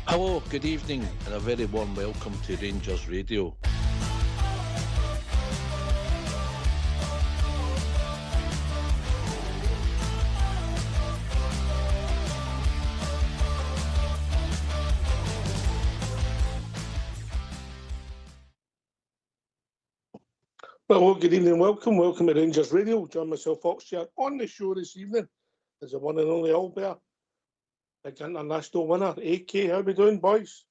Hello, good evening, and a very warm welcome to Rangers Radio. Well, good evening, welcome to Rangers Radio. Join myself, Foxchair, on the show this evening is the one and only Albert, big international winner. AK, how we doing, boys?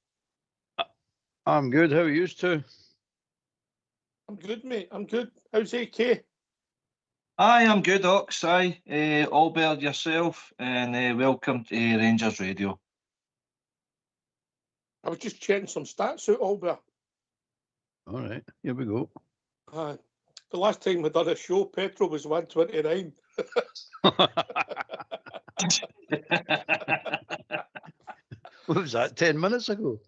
I'm good. How are you two? I'm good, mate. I'm good. How's AK? Aye, I'm good, Ox. Aye, Albert, yourself, and welcome to Rangers Radio. I was just checking some stats out, Albert. All right, here we go. The last time we done a show, petrol was 129. What was that, 10 minutes ago?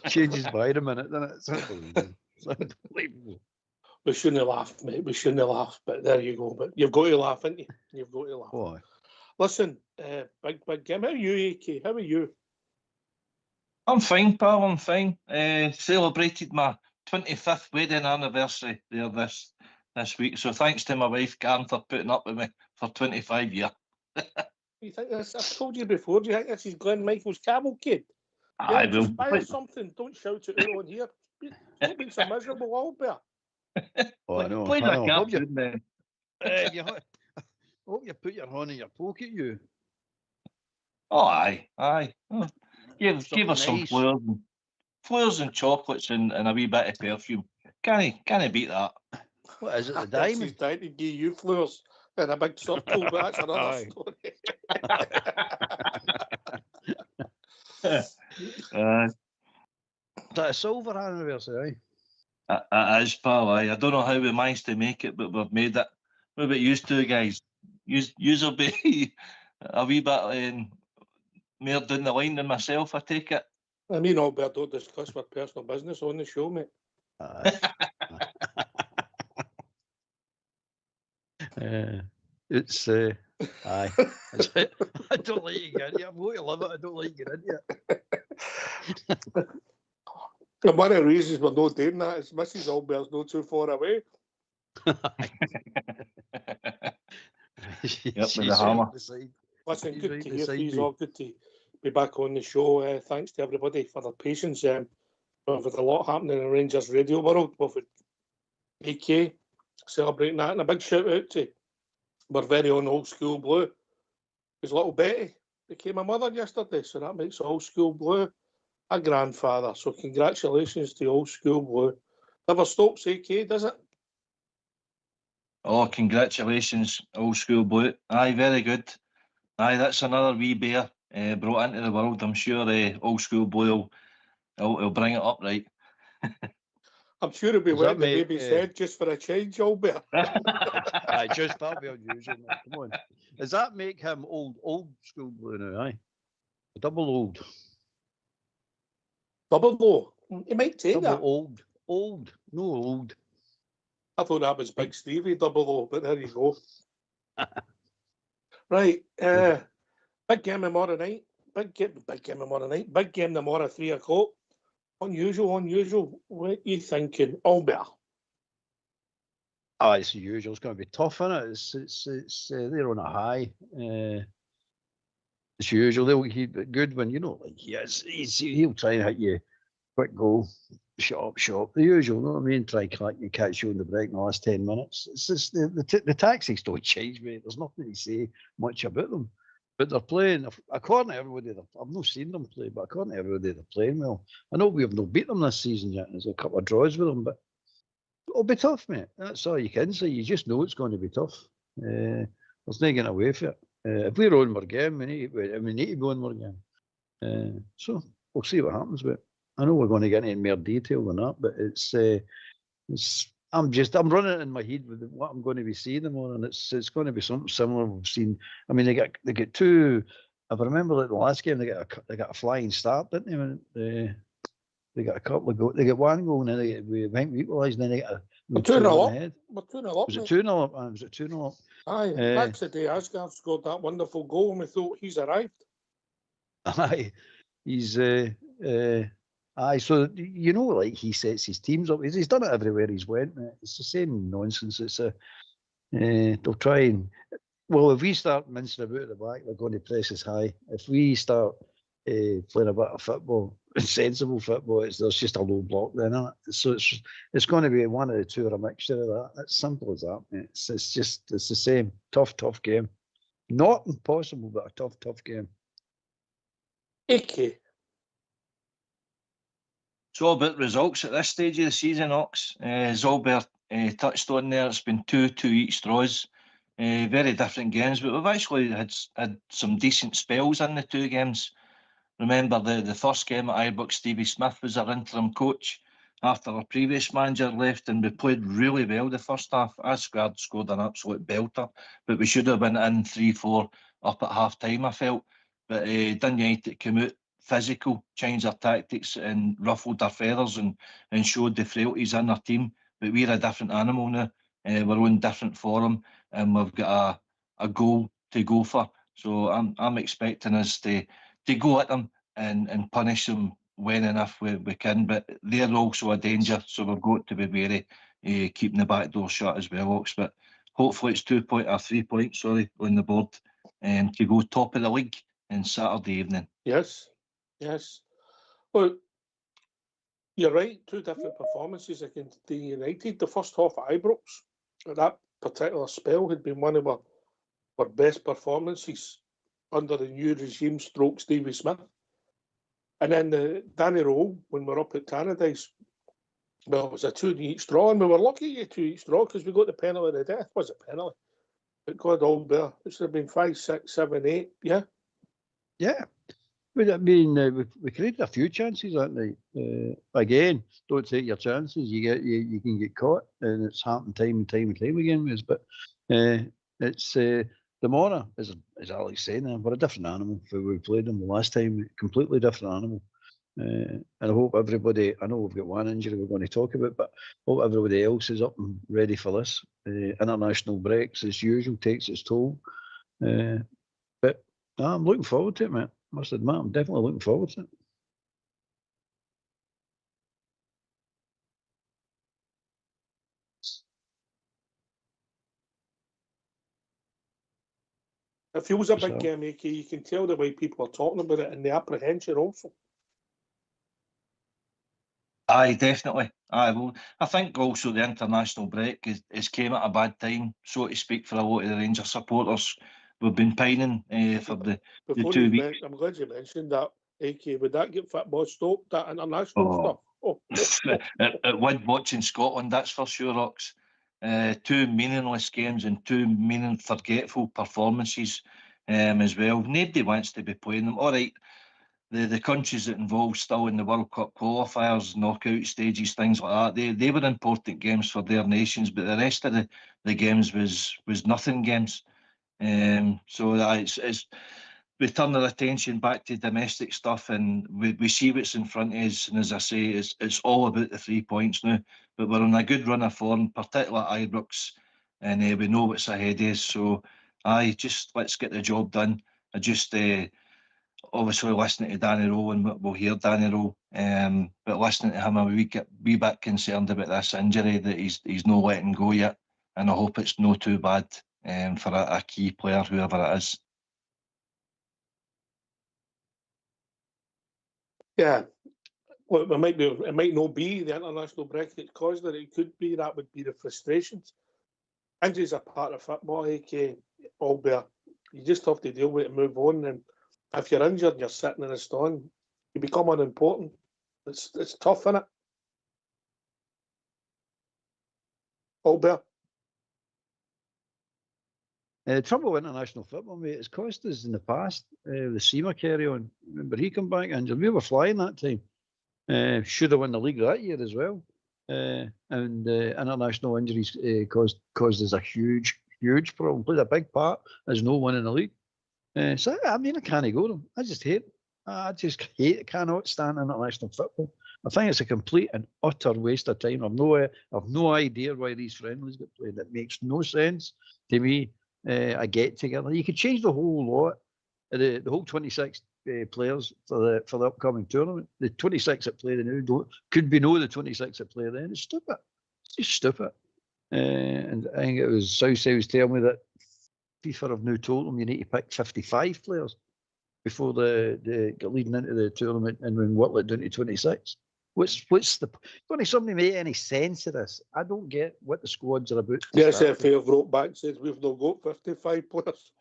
Changes by the minute, doesn't it? It's unbelievable. It's unbelievable. We shouldn't laugh, mate. We shouldn't laugh, but there you go. But you've got to laugh, haven't you? You've got to laugh. Boy. Listen, big game. How are you, AK? How are you? I'm fine, pal. I'm fine. Celebrated my 25th wedding anniversary there this week. So thanks to my wife, Karen, for putting up with me for 25 years. You think this? I've told you before. Do you think this is Glenn Michael's cavalcade? I will. Inspire something. Don't shout it out on here. Don't be so miserable, Albert. Oh, I know. Play I that know. Hope captain, then. Hope you put your hand in your pocket, you. Oh, aye. Oh, give us some nice. flowers and chocolates and a wee bit of perfume. Can't beat that. What is it, the She's diamond? dying to give you flowers in a big circle, but that's another Aye. story. Is that a silver anniversary, It is, pal. Aye. I don't know how we managed to make it, but we've made it. What about you two guys? You'll be a wee bit more down the line than myself, I take it. I mean, Albert, don't discuss my personal business on the show, mate. It's aye. I don't like you get it. I'm going to love it. I don't like you getting it. And one of the reasons we're not doing that is Mrs. Albert's not too far away. Yep, with the hammer. Listen, She's good right to hear beside you me. all. Good to be back on the show. Thanks to everybody for their patience. We've had a lot happening in the Rangers radio world. We've had AK celebrating that, and a big shout out to our very own Old School Blue. His little Betty became a mother yesterday, so that makes Old School Blue a grandfather. So congratulations to Old School Blue. Never stops, AK, does it? Oh, congratulations, Old School Blue. Aye, very good. Aye, that's another wee bear brought into the world. I'm sure Old School Blue will bring it up right. I'm sure he'll be Does wetting that the make, baby's head just for a change, Albert. Aye, just that'll be unusual. Now. Come on. Does that make him old school blue now? Aye, double old. Double low. He might take Double that. old, no old. I thought that was Big Stevie double O, but there you go. Right. Big game tomorrow night. Big game tomorrow night. Big game tomorrow, 3 o'clock. Unusual. What are you thinking, Albert? Oh, it's the usual. It's going to be tough, isn't it? It's they're on a high. It's usual. They'll keep good when like he'll try and hit you quick goal, shot. The usual, you know what I mean? Try and catch you on the break in the last 10 minutes. It's just the tactics don't change, mate. There's nothing to say much about them. But they're playing, according to everybody, I've not seen them play, but according to everybody, they're playing well. I know we have not beat them this season yet. There's a couple of draws with them, but it'll be tough, mate. That's all you can say. You just know it's going to be tough. There's no getting away from it. If we're on more game, we need to go on more game. So we'll see what happens. But I know we're going to get into more detail than that. But I'm running it in my head with what I'm going to be seeing them on, and it's going to be something similar we've seen. I mean, they get two. If I remember, like the last game, they got a flying start, didn't they? They got a couple of goals. They get one goal, and then we went equalised, and then they got We're 2 2-0 ahead. We're 2-0 up. Was it mate. 2-0 up? Was it 2-0 up? Aye, that's the day Asgard scored that wonderful goal, and we thought he's arrived. Aye, he's aye. So like he sets his teams up. He's done it everywhere he's went. It's the same nonsense. It's they'll try and if we start mincing about at the back, they're going to press us high. If we start playing a bit of football, sensible football, there's just a low block then, isn't it? So it's going to be one of the two or a mixture of that. It's simple as that, mate. It's the same tough game. Not impossible, but a tough game. AK. It's all about results at this stage of the season, Ox. As Albert touched on there, it's been 2-2 each draws. Very different games, but we've actually had some decent spells in the two games. Remember the first game at Ibrox, Stevie Smith was our interim coach after our previous manager left, and we played really well the first half. Asgard scored an absolute belter, but we should have been in 3-4 up at half time, I felt. But Dun United came out physical, changed our tactics and ruffled our feathers and showed the frailties in our team. But we're a different animal now. We're on different form, and we've got a goal to go for. So I'm expecting us to go at them and punish them when and if we can. But they're also a danger, so we've got to be wary, keeping the back door shut as well, Ox. But hopefully it's 3 points, on the board, to go top of the league on Saturday evening. Yes. Well, you're right. Two different performances against the United. The first half at Ibrox, at that particular spell, had been one of our best performances under the new regime stroke Stevie Smith. And then the Danny Rowe, when we're up at Tannadice, well, it was a 2 each draw, and we were lucky at 2 each draw because we got the penalty of the death. Was a penalty. But God, all there. It should have been 5, 6, 7, 8. Yeah. Yeah. But I mean, we created a few chances that night. Again, don't take your chances. You can get caught, and it's happened time and time again. But it's the Mona, as Alex saying, we're a different animal. We played them the last time, completely different animal. And I hope everybody. I know we've got one injury we're going to talk about, but I hope everybody else is up and ready for this. International breaks, as usual, takes its toll. But I'm looking forward to it, mate. Must admit, I'm definitely looking forward to it. It feels a big game, AK. You can tell the way people are talking about it and the apprehension also. Aye, definitely. Aye, well, I think also the international break is came at a bad time, so to speak, for a lot of the Rangers supporters. We've been pining for the 2 weeks. I'm glad you mentioned that, AK. Would that get football stopped, that international stuff? Oh. It would watching Scotland, that's for sure, Ox. 2 meaningless games and 2 forgetful performances as well. Nobody wants to be playing them. All right, the countries that involved still in the World Cup qualifiers, knockout stages, things like that, they were important games for their nations, but the rest of the games was nothing games. So it's we turn our attention back to domestic stuff, and we see what's in front of us. And as I say, it's all about the 3 points now. But we're on a good run of form, particularly at Ibrox, and we know what's ahead of us. So, just let's get the job done. I just obviously listening to Danny Rowe, and we'll hear Danny Rowe. But listening to him, I'm a wee bit concerned about this injury that he's not letting go yet, and I hope it's not too bad for a key player, whoever it is. Yeah, well, it might not be the international break that caused it. It could be that would be the frustrations. Injuries are part of football, AK. Albert, you just have to deal with it and move on. And if you're injured and you're sitting in a stand, you become unimportant. It's tough, isn't it? Albert. The trouble with international football, mate, it's cost us in the past. The Seamer carry on. Remember, he come back injured. We were flying that time. Should have won the league that year as well. And international injuries caused us a huge problem. Played a big part as no one in the league. So I mean, I can't go them. I just hate. I cannot stand international football. I think it's a complete and utter waste of time. I've no idea why these friendlies get played. It makes no sense to me. A get together. You could change the whole lot, the whole 26 players for the upcoming tournament. The 26 that play now could be the 26 that play then. It's stupid. It's just stupid. And I think it was Southside was telling me that FIFA have now told them you need to pick 55 players before the leading into the tournament and then whittle it down to 26. What's the going somebody make any sense of this? I don't get what the squads are about. The SFA have wrote back says we've not got 55 players.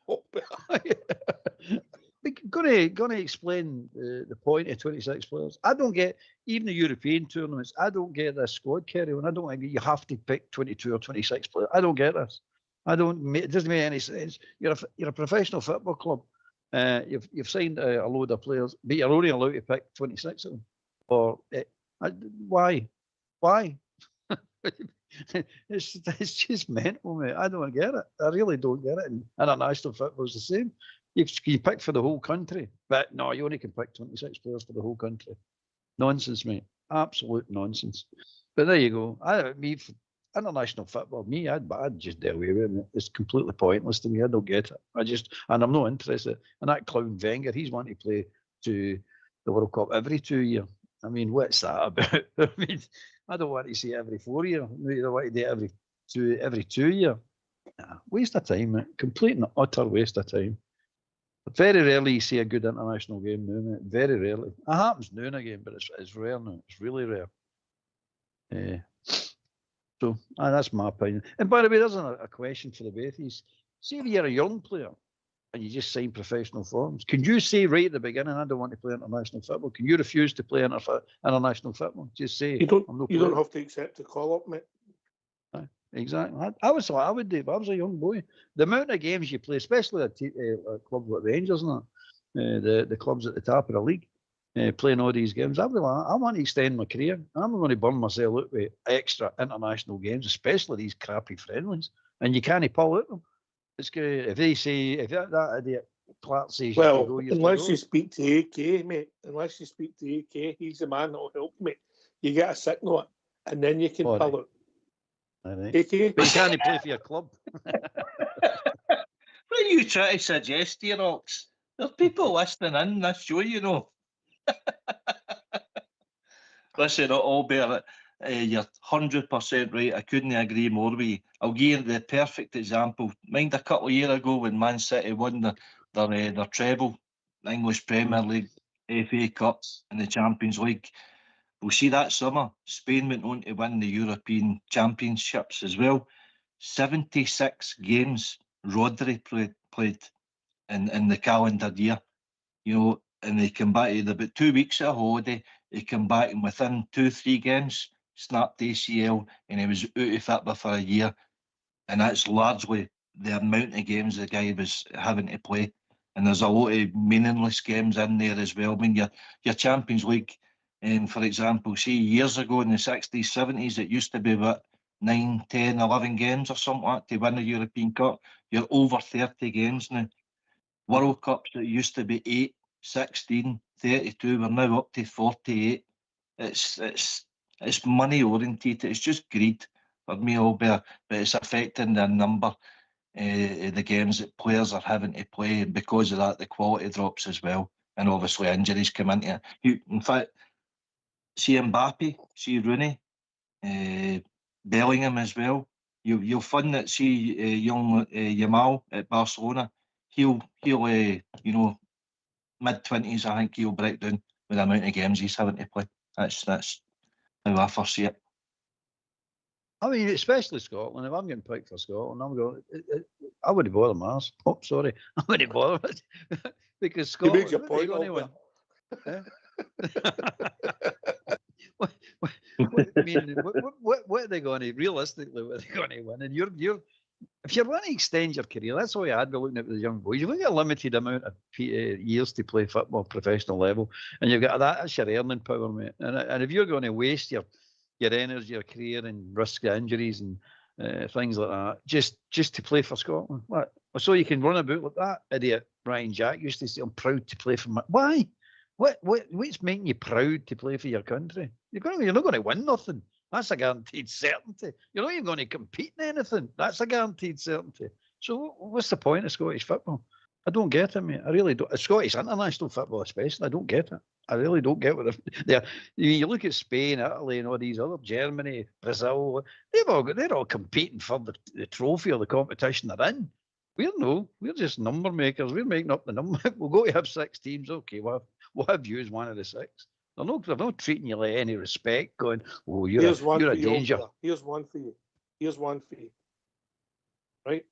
Gonna explain the point of 26 players. I don't get even the European tournaments. I don't get this squad carry on. I don't think you have to pick 22 or 26 players. I don't get this. It doesn't make any sense. You're a professional football club. You've signed a load of players, but you're only allowed to pick 26 of them. Or why? It's just mental, mate. I don't get it. I really don't get it. And international football's the same. You pick for the whole country, but no, you only can pick 26 players for the whole country. Nonsense, mate. Absolute nonsense. But there you go. International football, I'd just do away with it. It's completely pointless to me. I don't get it. And I'm not interested. And that clown Wenger, he's wanting to play to the World Cup every 2 years. I mean, what's that about? I mean, I don't want to see it every 4 years. I want to do it every 2 years. Nah, waste of time, mate. Complete and utter waste of time. Very rarely you see a good international game now, mate. Very rarely. It happens now and again, but it's rare now. It's really rare. So that's my opinion. And by the way, there's a question for the both of you. See if you're a young player and you just sign professional forms, can you say right at the beginning, I don't want to play international football? Can you refuse to play international football? Just say you don't have to accept the call up, mate. Exactly. I would do, but I was a young boy. The amount of games you play, especially a club like Rangers and that, the clubs at the top of the league, playing all these games, I want to extend my career. I'm going to burn myself out with extra international games, especially these crappy friendlies. And you can't pull out them. It's good if they say that idiot Clark says. Well, unless you speak to AK, mate. Unless you speak to AK, he's the man that will help, mate. You get a sick note, and then you can pull out. Right. AK, but you can't play for your club. What are you trying to suggest here, Ox? There's people listening in this show, you know. Listen, Albert, you're 100% right. I couldn't agree more with you. I'll give you the perfect example. Mind a couple of years ago when Man City won their treble, the English Premier League, FA Cups and the Champions League. We'll see that summer, Spain went on to win the European Championships as well. 76 games Rodri played in the calendar year. You know, and they come back, about 2 weeks of holiday, he came back and within 2-3 games, snapped ACL, and he was out of football for a year. And that's largely the amount of games the guy was having to play. And there's a lot of meaningless games in there as well. I mean, your Champions League, for example, see, years ago in the 60s, 70s, it used to be about 9, 10, 11 games or something like that to win the European Cup. You're over 30 games now. World Cups that used to be 8, 16, 32, we're now up to 48. It's money oriented. It's just greed for me, Albert, but it's affecting the number of the games that players are having to play, and because of that, the quality drops as well, and obviously injuries come into it. In fact, see Mbappe, see Rooney, Bellingham as well. You'll find that see young Yamal at Barcelona. He'll mid-20s, I think he'll break down with the amount of games he's having to play. That's how I first see it. I mean, especially Scotland. If I'm getting picked for Scotland, I'm going. I wouldn't bother Mars. Oh, sorry, I wouldn't bother because Scotland. You make your point, win. What are they going to realistically? What are they going to win? And you're if you're wanting to extend your career, that's why I'd be looking at the young boys. You've got a limited amount of years to play football, professional level, and you've got that's your earning power, mate. And if you're going to waste your energy, your career, and risk injuries and things like that, just to play for Scotland, what? So you can run about like that idiot Ryan Jack used to say, "I'm proud to play for my." Why? What's making you proud to play for your country? You're not going to win nothing. That's a guaranteed certainty. You're not even going to compete in anything. That's a guaranteed certainty. So what's the point of Scottish football? I don't get it, mate. I really don't. Scottish international football, especially, I don't get it. I really don't get what they're. You look at Spain, Italy, and all these other, Germany, Brazil. They're all competing for the trophy or the competition they're in. We're just number makers. We're making up the number. We'll go to have 6 teams. Okay, we'll have you as one of the 6. They're not treating you like any respect. Going, oh, you're a danger. Here's one for you. Right.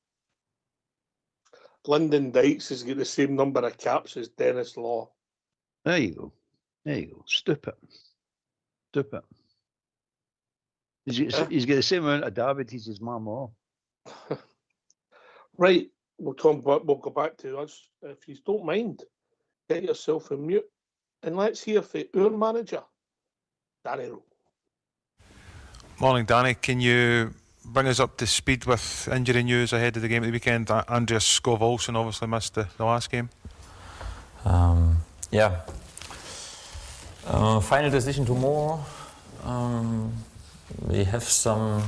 Lyndon Dykes has got the same number of caps as Dennis Law. There you go. Stupid. He's got the same amount of diabetes as my mom. Right. We'll go back to us. If you don't mind, get yourself on mute. And let's hear from our manager, Danny Rowe. Morning, Danny. Can you bring us up to speed with injury news ahead of the game at the weekend? Andreas Skov-Olsen obviously missed the last game. Final decision tomorrow. We have some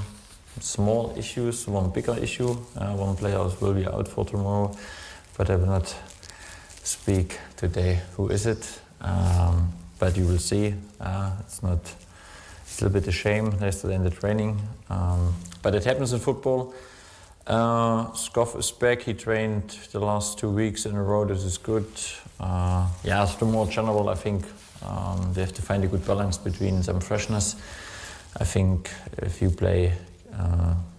small issues, one bigger issue. One player will be out for tomorrow, but I will not speak today who is it. But you will see. It's a little bit a shame. They're still in the training. But it happens in football. Skov is back. He trained the last 2 weeks in a row. This is good. It's more general. I think they have to find a good balance between some freshness. I think if you play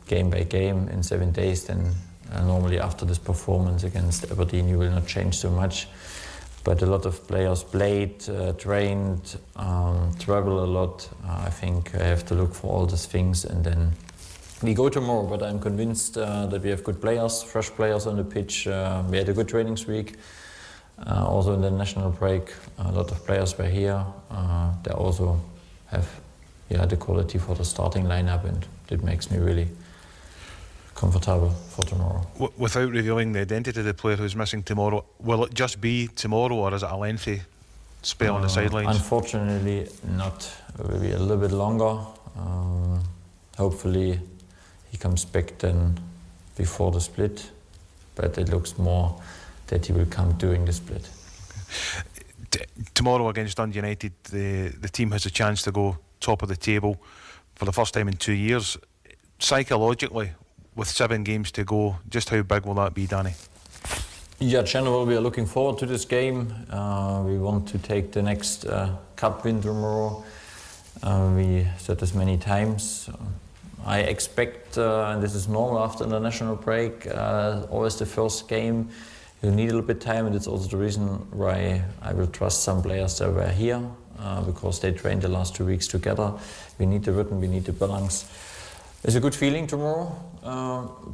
game by game in 7 days, then normally after this performance against Aberdeen, you will not change so much. But a lot of players played, trained, travel a lot. I think I have to look for all these things, and then we go tomorrow. But I'm convinced that we have good players, fresh players on the pitch. We had a good trainings week. Also in the national break, a lot of players were here. They also have the quality for the starting lineup, and it makes me really comfortable for tomorrow. Without revealing the identity of the player who's missing tomorrow, will it just be tomorrow, or is it a lengthy spell on the sidelines? Unfortunately not. It will be a little bit longer. Hopefully he comes back then before the split, but it looks more that he will come during the split. Okay. Tomorrow against Dundee United, the team has a chance to go top of the table for the first time in 2 years. Psychologically, with 7 games to go, just how big will that be, Danny? Generally we are looking forward to this game. We want to take the next cup win tomorrow. We said this many times. I expect, and this is normal after the national break, always the first game, you need a little bit of time, and it's also the reason why I will trust some players that were here, because they trained the last 2 weeks together. We need the rhythm, we need the balance. It's a good feeling tomorrow,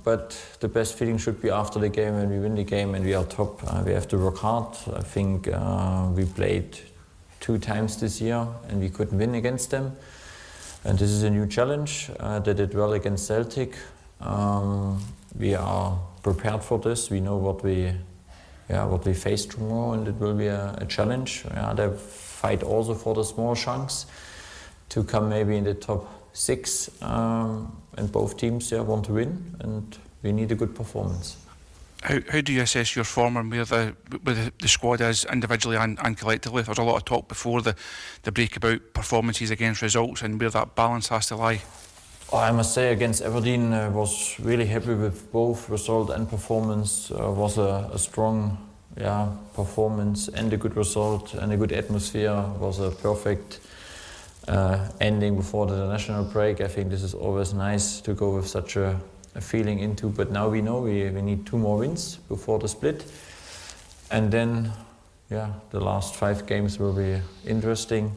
but the best feeling should be after the game, when we win the game and we are top. We have to work hard. I think we played 2 times this year and we couldn't win against them. And this is a new challenge. They did well against Celtic. We are prepared for this. We know what we face tomorrow, and it will be a challenge. They fight also for the small chunks to come maybe in the top 6, and both teams want to win, and we need a good performance. How do you assess your form and where the squad is individually and collectively? There's a lot of talk before the break about performances against results and where that balance has to lie. I must say, against Aberdeen, I was really happy with both result and performance. Was a strong performance and a good result and a good atmosphere. Was a perfect ending before the national break. I think this is always nice to go with such a feeling into, but now we know we need 2 more wins before the split, and then the last 5 games will be interesting,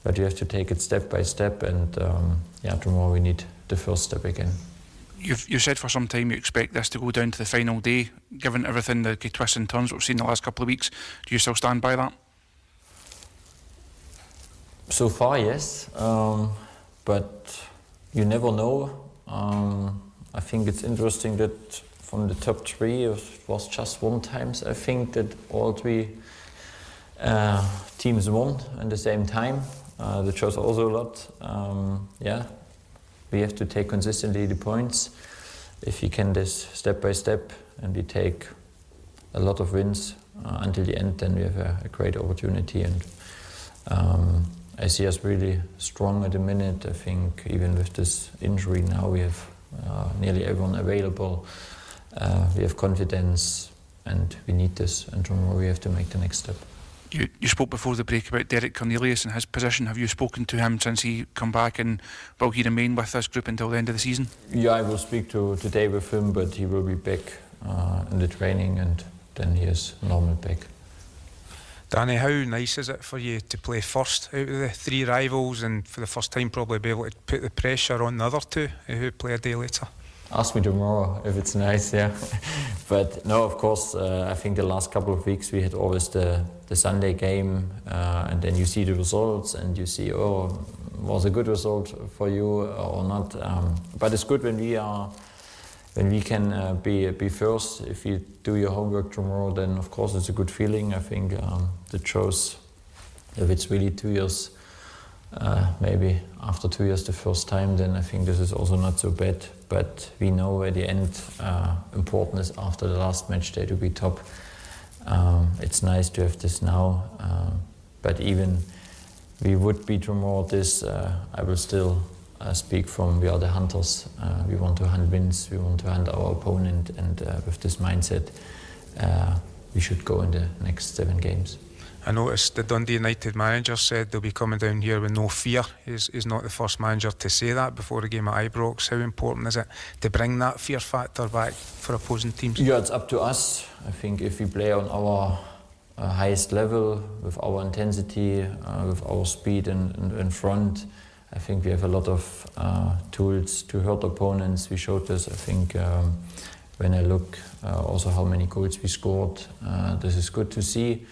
but you have to take it step by step, and tomorrow we need the first step again. You've said for some time you expect this to go down to the final day. Given everything, the twists and turns we've seen the last couple of weeks, do you still stand by that? So far, yes, but you never know. I think it's interesting that from the top 3, it was just 1 time, I think, that all 3 Teams won at the same time. That shows also a lot. Yeah, we have to take consistently the points. If we can this step by step and we take a lot of wins until the end, then we have a great opportunity. And I see us really strong at the minute. I think even with this injury now, we have nearly everyone available. We have confidence, and we need this. And tomorrow we have to make the next step. You spoke before the break about Derek Cornelius and his position. Have you spoken to him since he come back, and will he remain with this group until the end of the season? Yeah, I will speak today with him, but he will be back in the training, and then he is normal back. Danny, how nice is it for you to play first out of the three rivals, and for the first time probably be able to put the pressure on the other two who play a day later? Ask me tomorrow if it's nice, yeah. But no, of course, I think the last couple of weeks we had always the Sunday game, and then you see the results and you see, oh, was a good result for you or not. But it's good when we can be first. If you do your homework tomorrow, then of course it's a good feeling. I think that shows if it's really 2 years, maybe after 2 years the first time, then I think this is also not so bad. But we know at the end, important is after the last match day to be top. It's nice to have this now, but even we would be tomorrow this, I will still speak from we are the hunters. We want to hunt wins, we want to hunt our opponent, and with this mindset, we should go in the next 7 games. I noticed the Dundee United manager said they'll be coming down here with no fear. He's not the first manager to say that before the game at Ibrox. How important is it to bring that fear factor back for opposing teams? Yeah, it's up to us. I think if we play on our highest level, with our intensity, with our speed in front, I think we have a lot of tools to hurt opponents. We showed this, I think, when I look also how many goals we scored. This is good to see.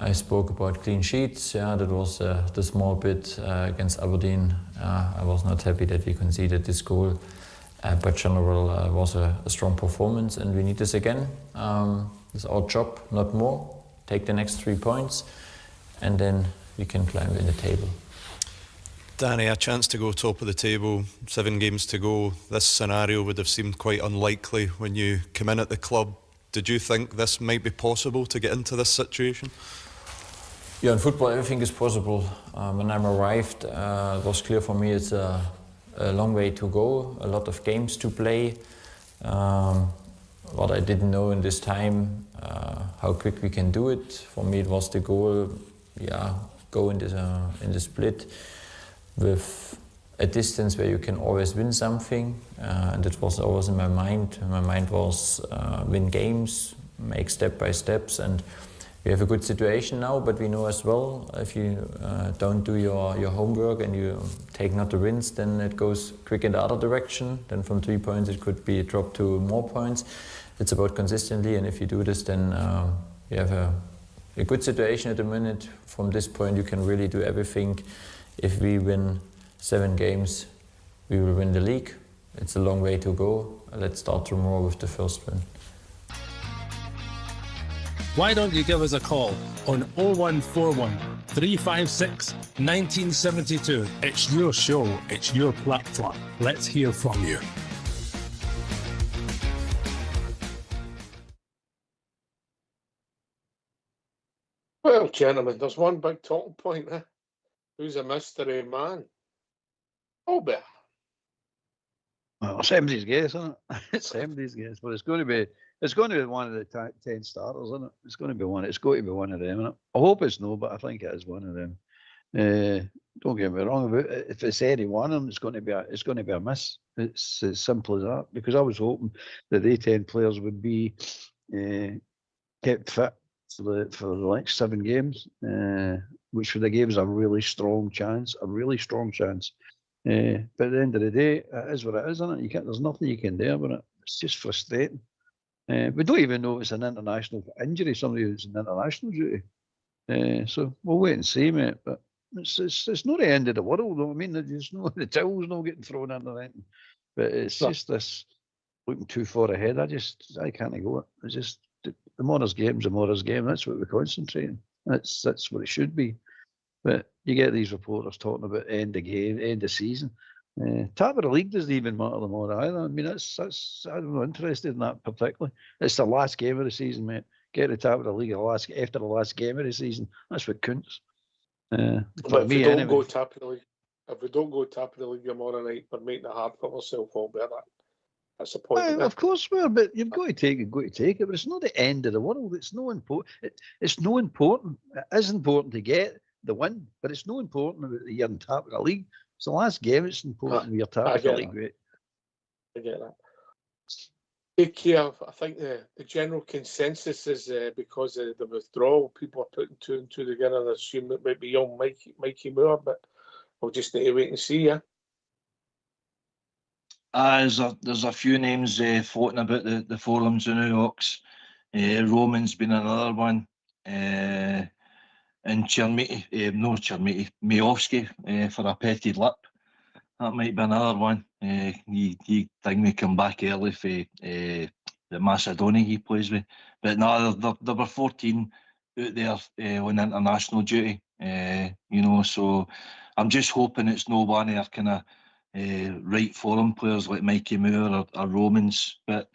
I spoke about clean sheets. Yeah, that was the small bit against Aberdeen. I was not happy that we conceded this goal, but general was a strong performance, and we need this again. It's our job, not more. Take the next 3 points, and then we can climb in the table. Danny, a chance to go top of the table, 7 games to go. This scenario would have seemed quite unlikely when you came in at the club. Did you think this might be possible to get into this situation? Yeah, in football everything is possible. When I arrived, it was clear for me it's a long way to go, a lot of games to play. What I didn't know in this time, how quick we can do it. For me it was the goal, go in the split with a distance where you can always win something, and it was always in my mind. My mind was win games, make step by steps, and we have a good situation now, but we know as well if you don't do your homework and you take not the wins, then it goes quick in the other direction. Then from 3 points it could be dropped to more points. It's about consistently, and if you do this, then you have a good situation at the minute. From this point you can really do everything. If we win 7 games, we will win the league. It's a long way to go. Let's start tomorrow with the first win. Why don't you give us a call on 0141 356 1972. It's your show, it's your platform. Let's hear from you. Well, gentlemen, there's one big talking point. Who's a mystery man? Albert. Well, it's somebody's guess, isn't it? It's somebody's guess, but it's going to be one of the 10 starters, isn't it? It's going to be one. It's going to be one of them, isn't it? I hope it's no, but I think it is one of them. Don't get me wrong. If it's any one of them, it's going to be a miss. It's as simple as that. Because I was hoping that the 10 players would be kept fit for the next 7 games, which would have given us a really strong chance. But at the end of the day, it is what it is, isn't it? There's nothing you can do about it. It's just frustrating. We don't even know if it's an international injury, somebody who's in international duty. So we'll wait and see, mate. But it's not the end of the world, though. I mean, there's no, the towel's not getting thrown into anything. But it's just this looking too far ahead. I can't go it. It's just, the more there's games, the more there's game. That's what we're concentrating. That's what it should be. But you get these reporters talking about end of game, end of season. Top of the league doesn't even matter them more either. I mean, that's I'm not interested in that particularly. It's the last game of the season, mate. Get the top of the league after the last game of the season. That's what counts. But if we don't go top of the league, tomorrow night, we're making it hard for ourselves all better. That's the point. Of course we are, but you've got to take it. But it's not the end of the world. It's no important. It's no important. It is important to get the win, but it's no important about the year on top of the league. It's the last game. It's important we're top of the league. Right? I get that. AK, I think the general consensus is because of the withdrawal, people are putting two and two together and assume it might be young Mikey Moore, but we'll just need to wait and see, yeah. There's a few names floating about the forums in New York's. Roman's been another one. And Miovski for a petted lip. That might be another one. He think we come back early for the Macedonia he plays with. But no, there were 14 out there on international duty. So I'm just hoping it's no one of our kind of right foreign players like Mikey Moore or Romans. But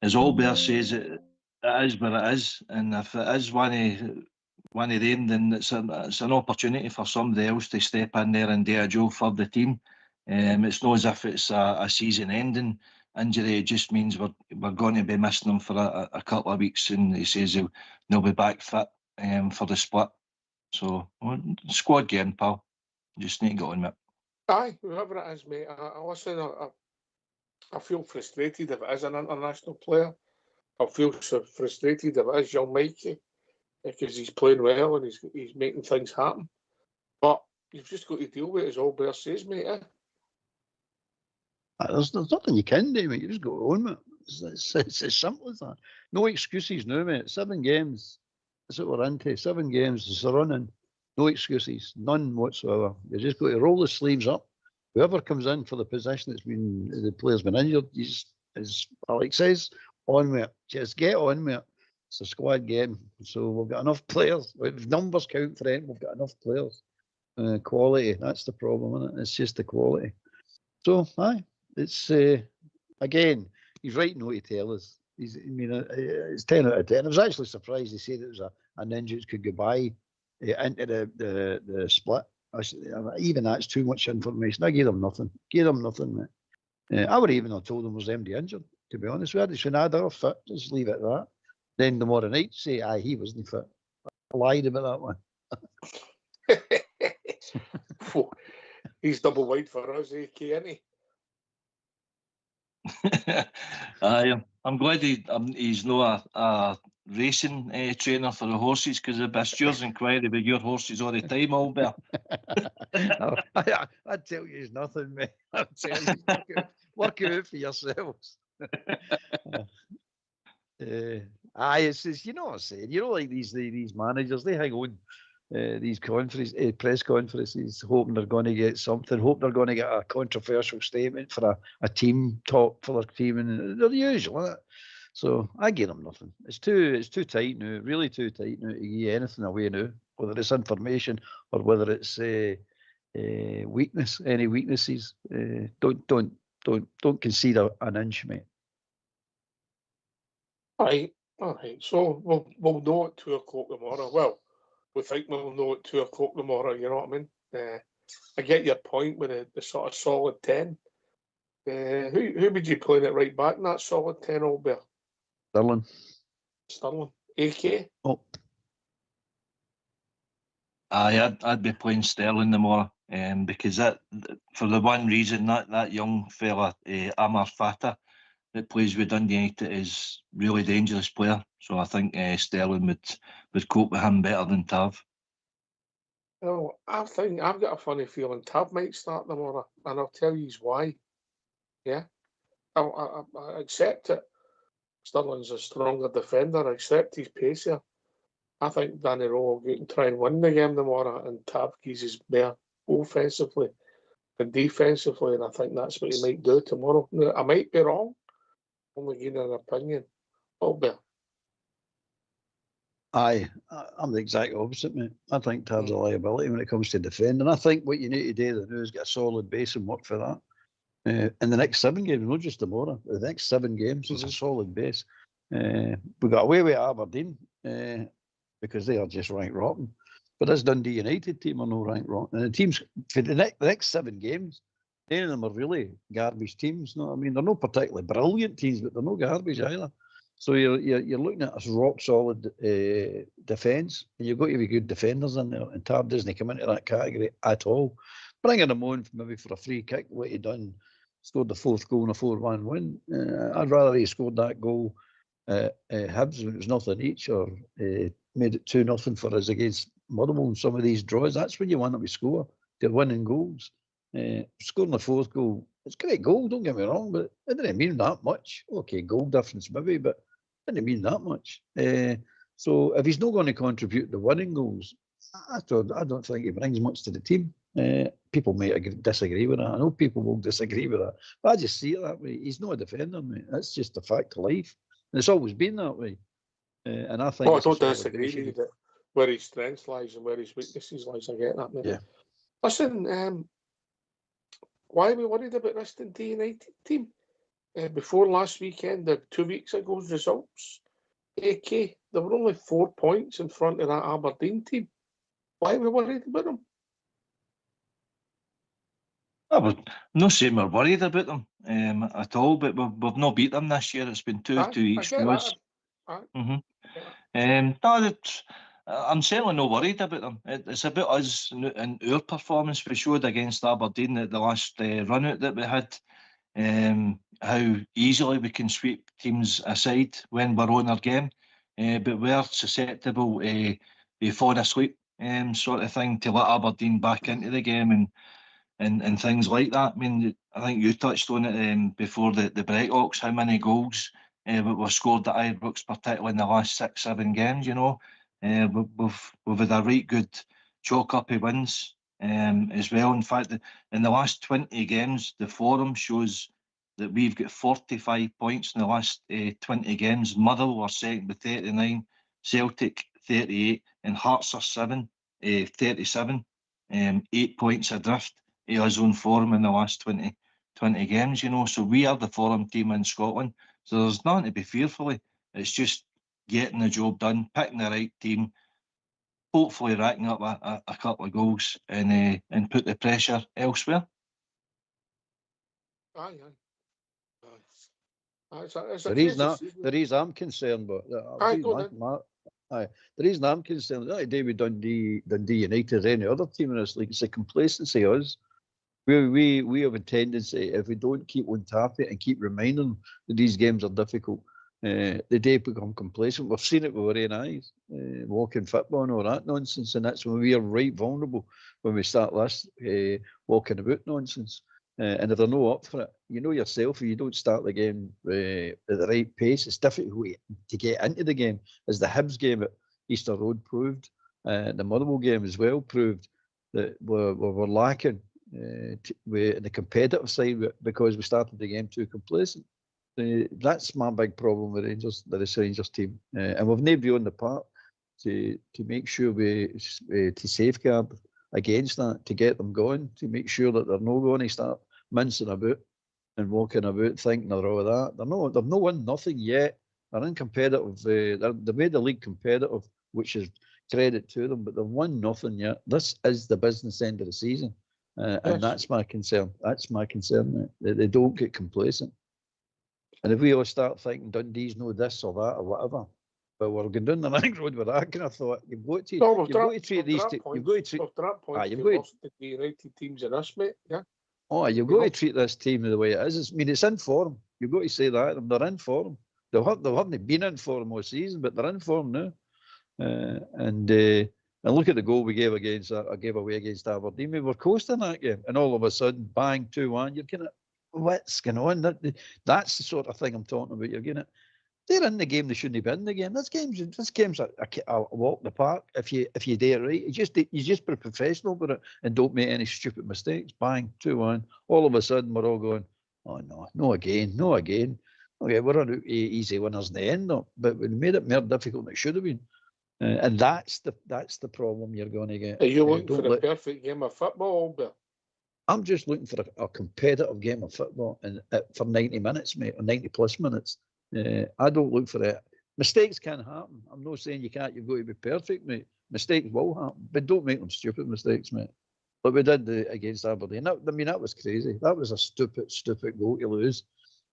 as Albert says, it is what it is. And if it is one of them, then it's an opportunity for somebody else to step in there and do a job for the team. It's not as if it's a season-ending injury. It just means we're going to be missing them for a couple of weeks, and he says they'll be back fit for the split. So, squad game, pal. Just need to get on with it. Aye, whoever it is, mate. I feel frustrated if it is an international player. I feel so frustrated if it is young Mikey, because he's playing well and he's making things happen. But you've just got to deal with it, as Albert says, mate. There's nothing you can do, mate. You just go on with it. It's as simple as that. No excuses now, mate. 7 games. That's what we're into. 7 games. It's a running. No excuses. None whatsoever. You just got to roll the sleeves up. Whoever comes in for the position the player's been injured, as Alex says, on with it. Just get on with it. It's a squad game. So we've got enough players. If numbers count for it, we've got enough players. Quality. That's the problem, isn't it? It's just the quality. So, aye. It's again, he's right not to tell us. It's 10 out of 10. I was actually surprised he said it was an injury that could go by into the split. Even that's too much information. I gave him nothing. Mate. I would even have told him was MD injured, to be honest with you. Just they're fit. Just leave it at that. Then tomorrow night say, he wasn't fit. I lied about that one. He's double wide for us, AK, isn't he? I'm glad he's not a racing trainer for the horses, because there'd be a stewards inquiry about your horses all the time, Albert. No, I tell you, it's nothing, mate. I tell you, work it out for yourselves. It's just, you know what I'm saying. You know, like these managers, they hang on these press conferences, hoping they're going to get something, hope they're going to get a controversial statement for a team talk for their team, and they're the usual, isn't it? So I give them nothing. It's too tight now, really too tight now to give anything away now, whether it's information or whether it's weakness, any weaknesses. Don't concede an inch, mate. All right. So we'll know at 2 o'clock tomorrow. Well, we think we'll know at 2 o'clock tomorrow. You know what I mean? I get your point with the sort of solid 10. Who would you play at right back in that solid 10, Albert? Sterling. AK? Oh. I'd be playing Sterling tomorrow, because that, for the one reason, that young fella, Amar Fata, that plays with Dundee United, is really dangerous player. So I think Sterling would cope with him better than Tav. Well, I think I've got a funny feeling Tav might start tomorrow, and I'll tell you why. Yeah, I accept it. Sterling's a stronger defender. I accept his pace here. I think Danny Rowe will get and try and win the game tomorrow, and Tav uses better offensively and defensively, and I think that's what he might do tomorrow. Now, I might be wrong. Only giving an opinion. Albert. I'm the exact opposite, mate. I think Tad's a liability when it comes to defending. I think what you need to do is get a solid base and work for that. In the next 7 games, not just tomorrow, the next 7 games, it's a solid base. We got away with Aberdeen because they are just rank rotten. But this Dundee United team are no rank rotten. And the teams for the next 7 games, none of them are really garbage teams. No, I mean, they're not particularly brilliant teams, but they're no garbage either. So you're looking at a rock solid defence, and you've got to be good defenders in there. And Tab doesn't come into that category at all. Bringing him on maybe for a free kick, what he done, scored the 4th goal in a 4-1 win. I'd rather he scored that goal Hibs when it was nothing each, or made it 2-0 for us against Motherwell. And some of these draws, that's when you want them to score. They're winning goals. Scoring the 4th goal, it's a great goal, don't get me wrong, but it didn't mean that much. Okay, goal difference maybe, but it didn't mean that much. So if he's not going to contribute to winning goals, I don't think he brings much to the team. People may disagree with that. I know people will disagree with that, but I just see it that way. He's not a defender, mate. That's just a fact of life. And it's always been that way. And I think... I don't disagree with you, where his strengths lies and where his weaknesses lies. I get that, mate. Yeah. Listen, why are we worried about this Dundee United team? Before last weekend, the 2 weeks ago's results, AK, they were only 4 points in front of that Aberdeen team. Why are we worried about them? I'm not saying we're worried about them at all, but we've not beat them this year. It's been two weeks for us. I'm certainly not worried about them. It's about us and our performance we showed against Aberdeen at the last run out that we had. How easily we can sweep teams aside when we're on our game, but we're susceptible to be falling asleep sort of thing to let Aberdeen back into the game and things like that. I mean, I think you touched on it before the Blackhawks, how many goals were scored at Ibrox, particularly in the last 6-7 games, you know. We've had a right good chalk up of wins as well. In fact, in the last 20 games, the forum shows that we've got 45 points in the last 20 games. Motherwell are second with 39, Celtic 38, and Hearts are 37, 8 points adrift of us own forum in the last 20 games, you know. So we are the forum team in Scotland. So there's nothing to be fearful of. It's just getting the job done, picking the right team, hopefully racking up a couple of goals and put the pressure elsewhere. The reason I'm concerned, but the reason I'm concerned, that day with Dundee United or any other team in this league, it's a complacency of us. We have a tendency, if we don't keep on tapping and keep reminding them that these games are difficult, the day become complacent. We've seen it with our own eyes, walking football and all that nonsense, and that's when we are right vulnerable when we start this walking about nonsense. And if they're not up for it, you know yourself, if you don't start the game at the right pace, it's difficult to get into the game. As the Hibs game at Easter Road proved, the Motherwell game as well proved that we're lacking in the competitive side because we started the game too complacent. That's my big problem with this Rangers team, and we've nobody on the part to make sure to safeguard against that, to get them going, to make sure that they're not going to start mincing about and walking about thinking they're all that. They've not won nothing yet. They're in competitive. They made the league competitive, which is credit to them, but they've won nothing yet. This is the business end of the season, and that's my concern. That's my concern, that they don't get complacent. And if we all start thinking Dundee's no this or that or whatever, but we're going down the ring road with that kind of thought, you've got to treat these. You've got to treat. The United teams in us, mate. Yeah. Oh, you've got to treat this team the way it is. I mean, it's in form. You've got to say that they're in form. They haven't been in form all season, but they're in form now. And look at the goal we gave away against Aberdeen. We were coasting that game, and all of a sudden, bang, 2-1. You're kind of, what's going on? That's the sort of thing I'm talking about. You're getting it. They're in the game. They shouldn't be in the game. This game's a walk in the park. If you do it right, you just be professional about it and don't make any stupid mistakes. Bang, 2-1. All of a sudden, we're all going, oh no again. Okay, we're on easy winners in the end, though, but we made it more difficult than it should have been. And that's the problem you're going to get. Are you looking Don't for a let- perfect game of football, Albert? I'm just looking for a competitive game of football and for 90 minutes, mate, or 90 plus minutes. I don't look for it. Mistakes can happen. I'm not saying you can't. You've got to be perfect, mate. Mistakes will happen, but don't make them stupid mistakes, mate. Like we did against Aberdeen. That was crazy. That was a stupid goal to lose.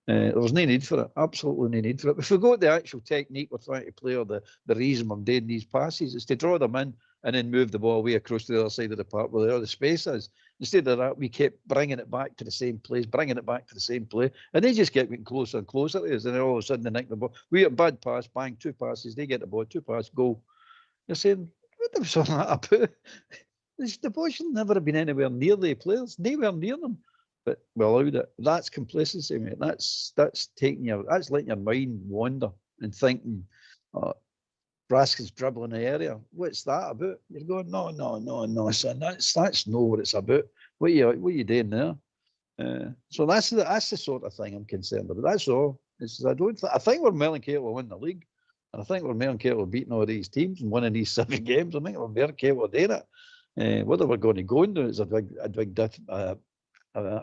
There was no need for it. Absolutely no need for it. If we got the actual technique we're trying to play, or the reason we're doing these passes, is to draw them in and then move the ball away across to the other side of the park where the other space is. Instead of that, we kept bringing it back to the same place, and they just kept getting closer and closer to us, and then all of a sudden they nick the ball. We get a bad pass, bang, 2 passes, they get the ball, 2 passes, goal. You're saying, what was all that about? The ball should never have been anywhere near the players, nowhere near them. But we allowed it. That's complacency, mate. That's letting your mind wander and thinking, Raskin's dribbling the area. What's that about? You're going, no, son. That's not what it's about. What are you doing there? So that's the sort of thing I'm concerned about. That's all. I think we're well and capable of winning the league, and I think we're well and capable of beating all these teams and winning these 7 games. I think we're well capable of doing it. Whether we're going to go and do it is a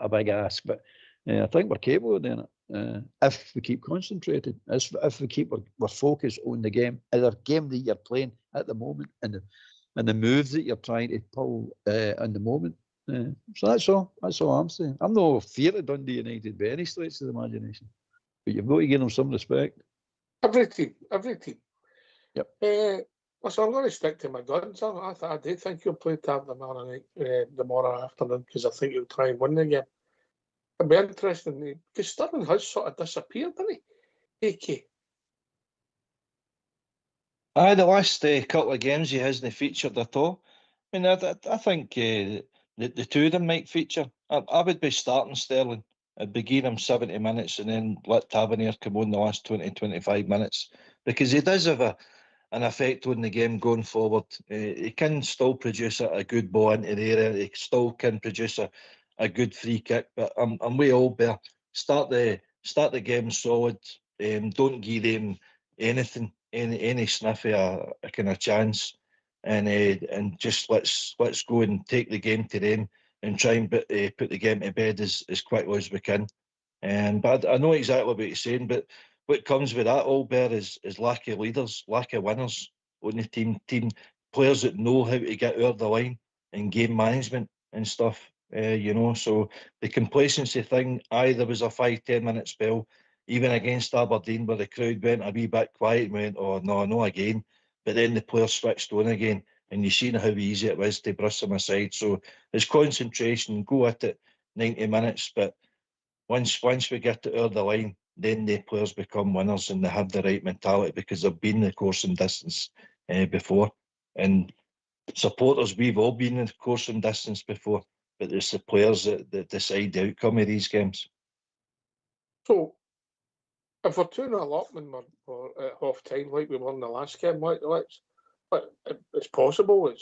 big ask, but I think we're capable of doing it if we keep concentrated, if we keep we're focused on the game, the game that you're playing at the moment, and the moves that you're trying to pull in the moment. So that's all I'm saying. I'm no fear of Dundee United by any stretch of the imagination, but you've got to give them some respect. Every team. Yep. So I'm going to stick to my guns. I do think you'll play Tab tomorrow afternoon, because I think you'll try and win the game. It'll be interesting, because Stirling has sort of disappeared, didn't he? AK. Aye, the last couple of games he hasn't featured at all. I mean, I think the two of them might feature. I would be starting Sterling. I'd be giving him 70 minutes and then let Tavernier come on the last 20-25 minutes, because he does have an effect on the game going forward. He can still produce a good ball into the area. He still can produce a good free kick. But I'm way old there. Start the game solid. Don't give them anything, any sniffy a kind of chance, and just let's go and take the game to them and try and put the game to bed as quickly as we can. But I know exactly what you're saying, but what comes with that, Albert, is lack of leaders, lack of winners on the team players that know how to get over the line and game management and stuff, so the complacency thing, there was a 5-10 minute spell, even against Aberdeen, where the crowd went a wee bit quiet and went, oh, no again, but then the players switched on again, and you've seen how easy it was to brush them aside. So it's concentration, go at it 90 minutes, but once we get it over the line, then the players become winners and they have the right mentality, because they've been the course and distance before. And supporters, we've all been in the course and distance before, but it's the players that decide the outcome of these games. So, if we're 2-0 up and we're at half time like we were in the last game, it's possible. It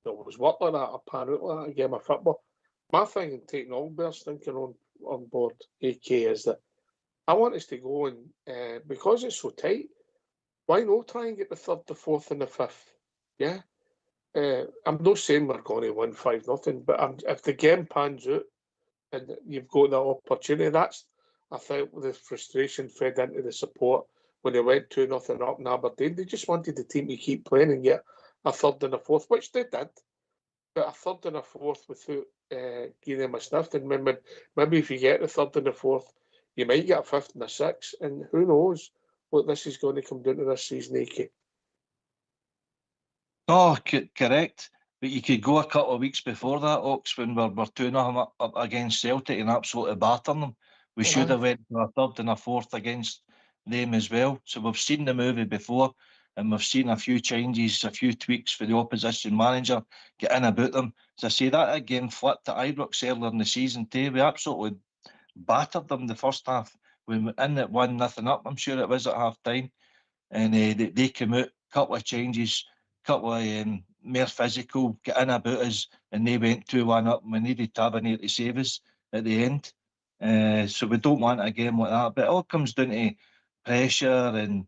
was work like that, a pan out like that, a game of football. My thing in taking Albert's thinking on board, AK, is that I want us to go and, because it's so tight, why not try and get the 3rd, the 4th and the 5th? Yeah? I'm not saying we're going to win 5-0, but if the game pans out and you've got that opportunity, that's, I think, the frustration fed into the support when they went 2-0 up in Aberdeen. They just wanted the team to keep playing and get a 3rd and a 4th, which they did. But a 3rd and a 4th without giving them a sniff. And maybe if you get the 3rd and the 4th, you might get a 5th and a 6th. And who knows what this is going to come down to this season, AK. Oh, correct. But you could go a couple of weeks before that, Ox, when we're 2-0 up against Celtic and absolutely batter them. We should have went for a 3rd and a 4th against them as well. So we've seen the movie before, and we've seen a few changes, a few tweaks for the opposition manager, get in about them. As I say, that again flipped at Ibrox earlier in the season too. We absolutely battered them the first half. We went in at 1-0 up, I'm sure it was at half time. And they came out, couple of changes, couple of more physical, get in about us, and they went 2-1 up, and we needed Tavernier to save us at the end. So we don't want a game like that. But it all comes down to pressure and,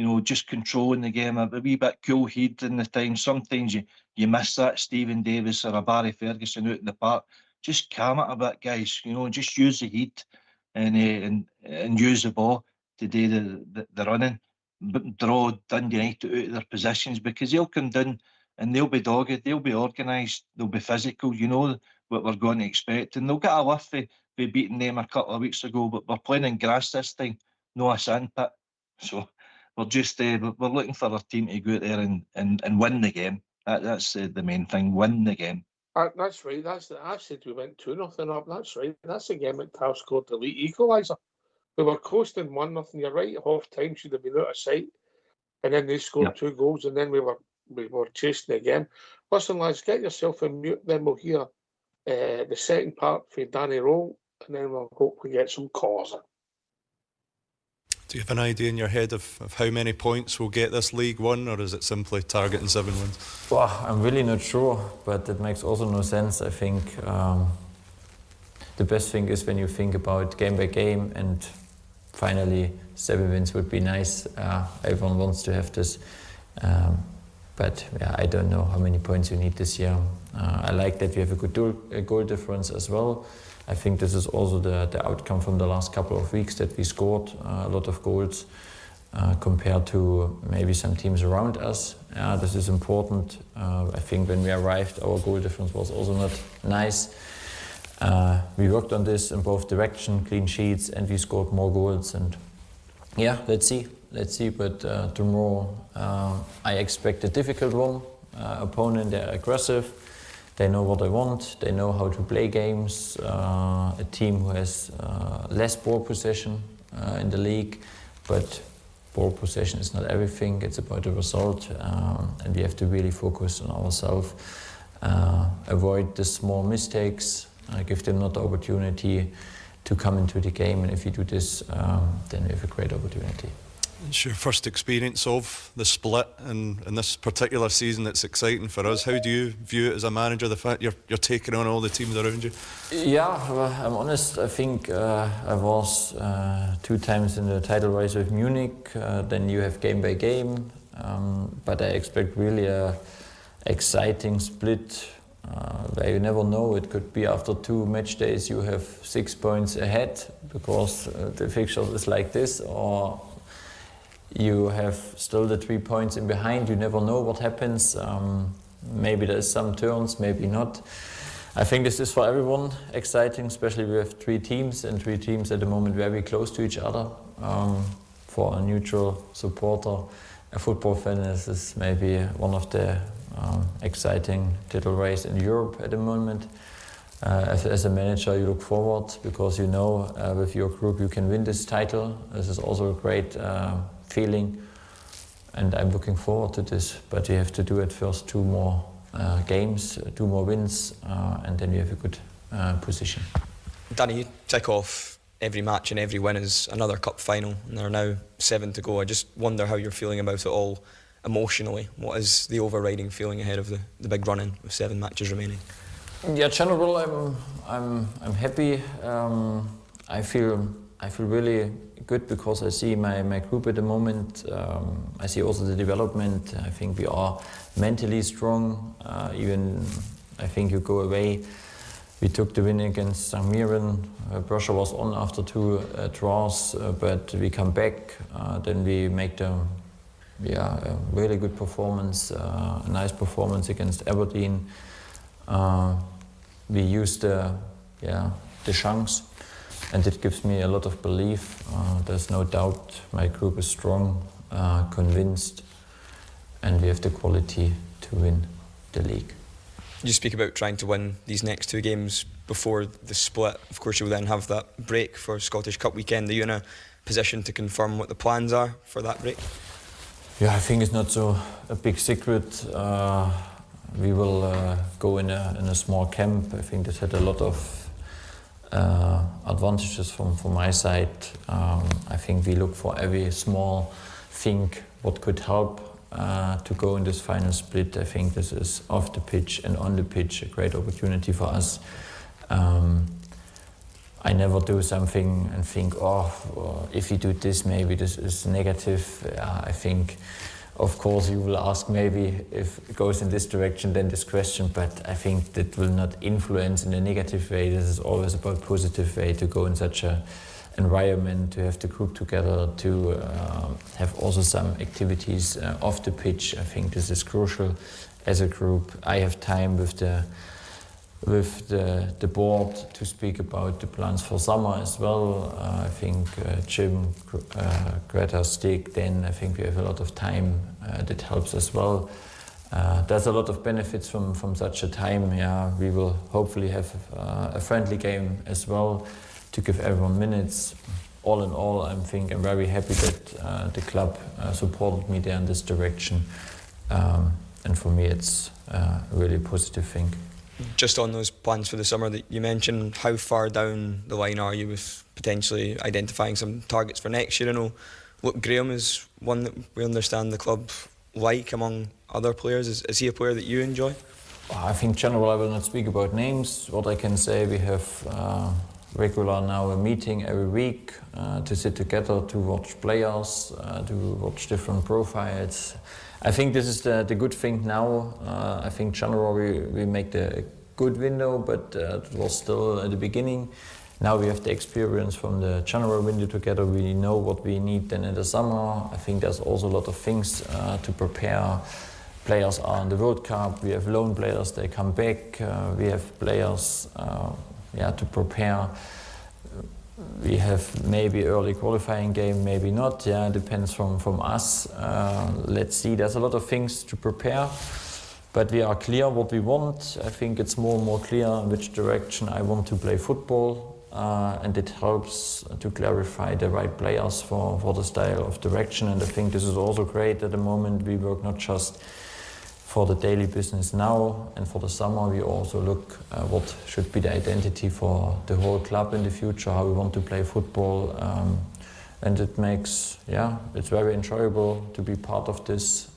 you know, just controlling the game, a wee bit cool head in the time. Sometimes you miss that Stephen Davis or a Barry Ferguson out in the park. Just calm it a bit, guys. You know, just use the heat and use the ball to do the running. But draw Dundee United out of their positions, because they'll come down and they'll be dogged, they'll be organised, they'll be physical. You know what we're going to expect, and they'll get a lift for beating them a couple of weeks ago. But we're playing in grass this time, no a sandpit. So we're just we're looking for our team to go out there and win the game. That's the main thing. Win the game. That's right. I said we went 2-0 up. That's right. That's the game that Tav scored the late equaliser. We were coasting 1-0. You're right. Half time should have been out of sight, and then they scored 2 goals, and then we were chasing again. Listen, lads, get yourself in mute. Then we'll hear the second part for Danny Rowe, and then we'll hopefully get some callers in. Do you have an idea in your head of how many points we'll get this League One, or is it simply targeting 7 wins? Well, I'm really not sure, but it makes also no sense. I think the best thing is when you think about game by game, and finally 7 wins would be nice. Everyone wants to have this. But yeah, I don't know how many points you need this year. I like that we have a good goal difference as well. I think this is also the outcome from the last couple of weeks, that we scored a lot of goals compared to maybe some teams around us. This is important. I think when we arrived, our goal difference was also not nice. We worked on this in both directions, clean sheets, and we scored more goals. And yeah, let's see. But tomorrow I expect a difficult one. Opponent, they're aggressive. They know what they want. They know how to play games. A team who has less ball possession in the league, but ball possession is not everything. It's about the result, and we have to really focus on ourselves. Avoid the small mistakes. Give them not the opportunity to come into the game, and if you do this, then we have a great opportunity. It's your first experience of the split, and in this particular season it's exciting for us. How do you view it as a manager, the fact you're taking on all the teams around you? Yeah, well, I'm honest. I think I was 2 times in the title race with Munich. Then you have game by game, but I expect really a exciting split where you never know. It could be after 2 match days you have 6 points ahead because the fixture is like this, or you have still the 3 points in behind. You never know what happens. Maybe there's some turns, maybe not. I think this is for everyone exciting, especially we have 3 teams, and 3 teams at the moment very close to each other. For a neutral supporter, a football fan, this is maybe one of the exciting title race in Europe at the moment. As a manager, you look forward because you know with your group you can win this title. This is also a great feeling, and I'm looking forward to this. But you have to do it first 2 more games, 2 more wins, and then you have a good position. Danny, you tick off every match and every win is another cup final, and there are now 7 to go. I just wonder how you're feeling about it all emotionally. What is the overriding feeling ahead of the big run-in with 7 matches remaining? Yeah, general, I'm happy. I feel really good because I see my group at the moment. I see also the development. I think we are mentally strong. Even I think you go away. We took the win against St. Mirren. Pressure was on after 2 draws, but we come back. Then we make a really good performance, a nice performance against Aberdeen. We used the chance, and it gives me a lot of belief. There's no doubt my group is strong, convinced, and we have the quality to win the league. You speak about trying to win these next 2 games before the split. Of course, you'll then have that break for Scottish Cup weekend. Are you in a position to confirm what the plans are for that break? Yeah, I think it's not so a big secret. We will go in a small camp. I think this had a lot of advantages from my side. I think we look for every small thing what could help to go in this final split. I think this is off the pitch and on the pitch a great opportunity for us. I never do something and think, if you do this, maybe this is negative. I think, of course, you will ask maybe if it goes in this direction, then this question, but I think that will not influence in a negative way. This is always about positive way to go in such a environment, to have the group together, to have also some activities off the pitch. I think this is crucial as a group. I have time with the board to speak about the plans for summer as well. I think Jim, Greta, Stig, then I think we have a lot of time that helps as well. There's a lot of benefits from such a time. Yeah, we will hopefully have a friendly game as well to give everyone minutes. All in all, I think I'm very happy that the club supported me there in this direction. And for me, it's a really positive thing. Just on those plans for the summer that you mentioned, how far down the line are you with potentially identifying some targets for next year? I know, look, Graham is one that we understand the club like among other players. Is he a player that you enjoy? I think general I will not speak about names. What I can say, we have regular now a meeting every week to sit together, to watch players, to watch different profiles. I think this is the good thing now. I think January we make the good window, but it was still at the beginning. Now we have the experience from the January window together. We know what we need then in the summer. I think there's also a lot of things to prepare. Players are in the World Cup. We have loan players, they come back. We have players to prepare. We have maybe early qualifying game, maybe not. Yeah, depends from us. Let's see. There's a lot of things to prepare, but we are clear what we want. I think it's more and more clear in which direction I want to play football, and it helps to clarify the right players for the style of direction. And I think this is also great at the moment. We work not just for the daily business now, and for the summer we also look what should be the identity for the whole club in the future, how we want to play football, and it makes, it's very enjoyable to be part of this,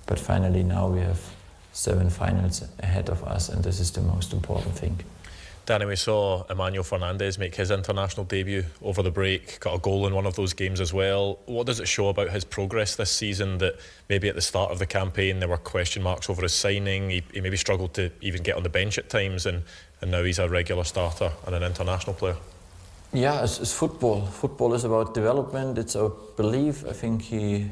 but finally now we have 7 finals ahead of us, and this is the most important thing. Danny, we saw Emmanuel Fernandez make his international debut over the break, got a goal in one of those games as well. What does it show about his progress this season that maybe at the start of the campaign there were question marks over his signing, he maybe struggled to even get on the bench at times, and now he's a regular starter and an international player? Yeah, it's football. Football is about development, it's a belief. I think it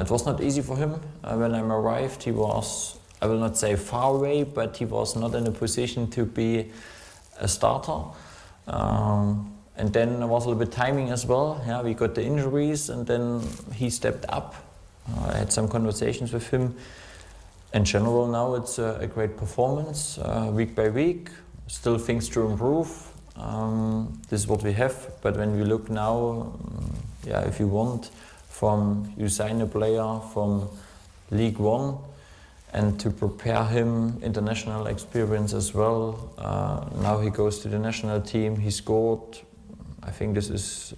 was not easy for him. When I arrived, he was, I will not say far away, but he was not in a position to be a starter, and then there was a little bit timing as well. Yeah, we got the injuries, and then he stepped up. I had some conversations with him. In general, now it's a great performance, week by week. Still things to improve. This is what we have. But when we look now, if you want, you sign a player from League One, and to prepare him international experience as well. Now he goes to the national team, he scored. I think this is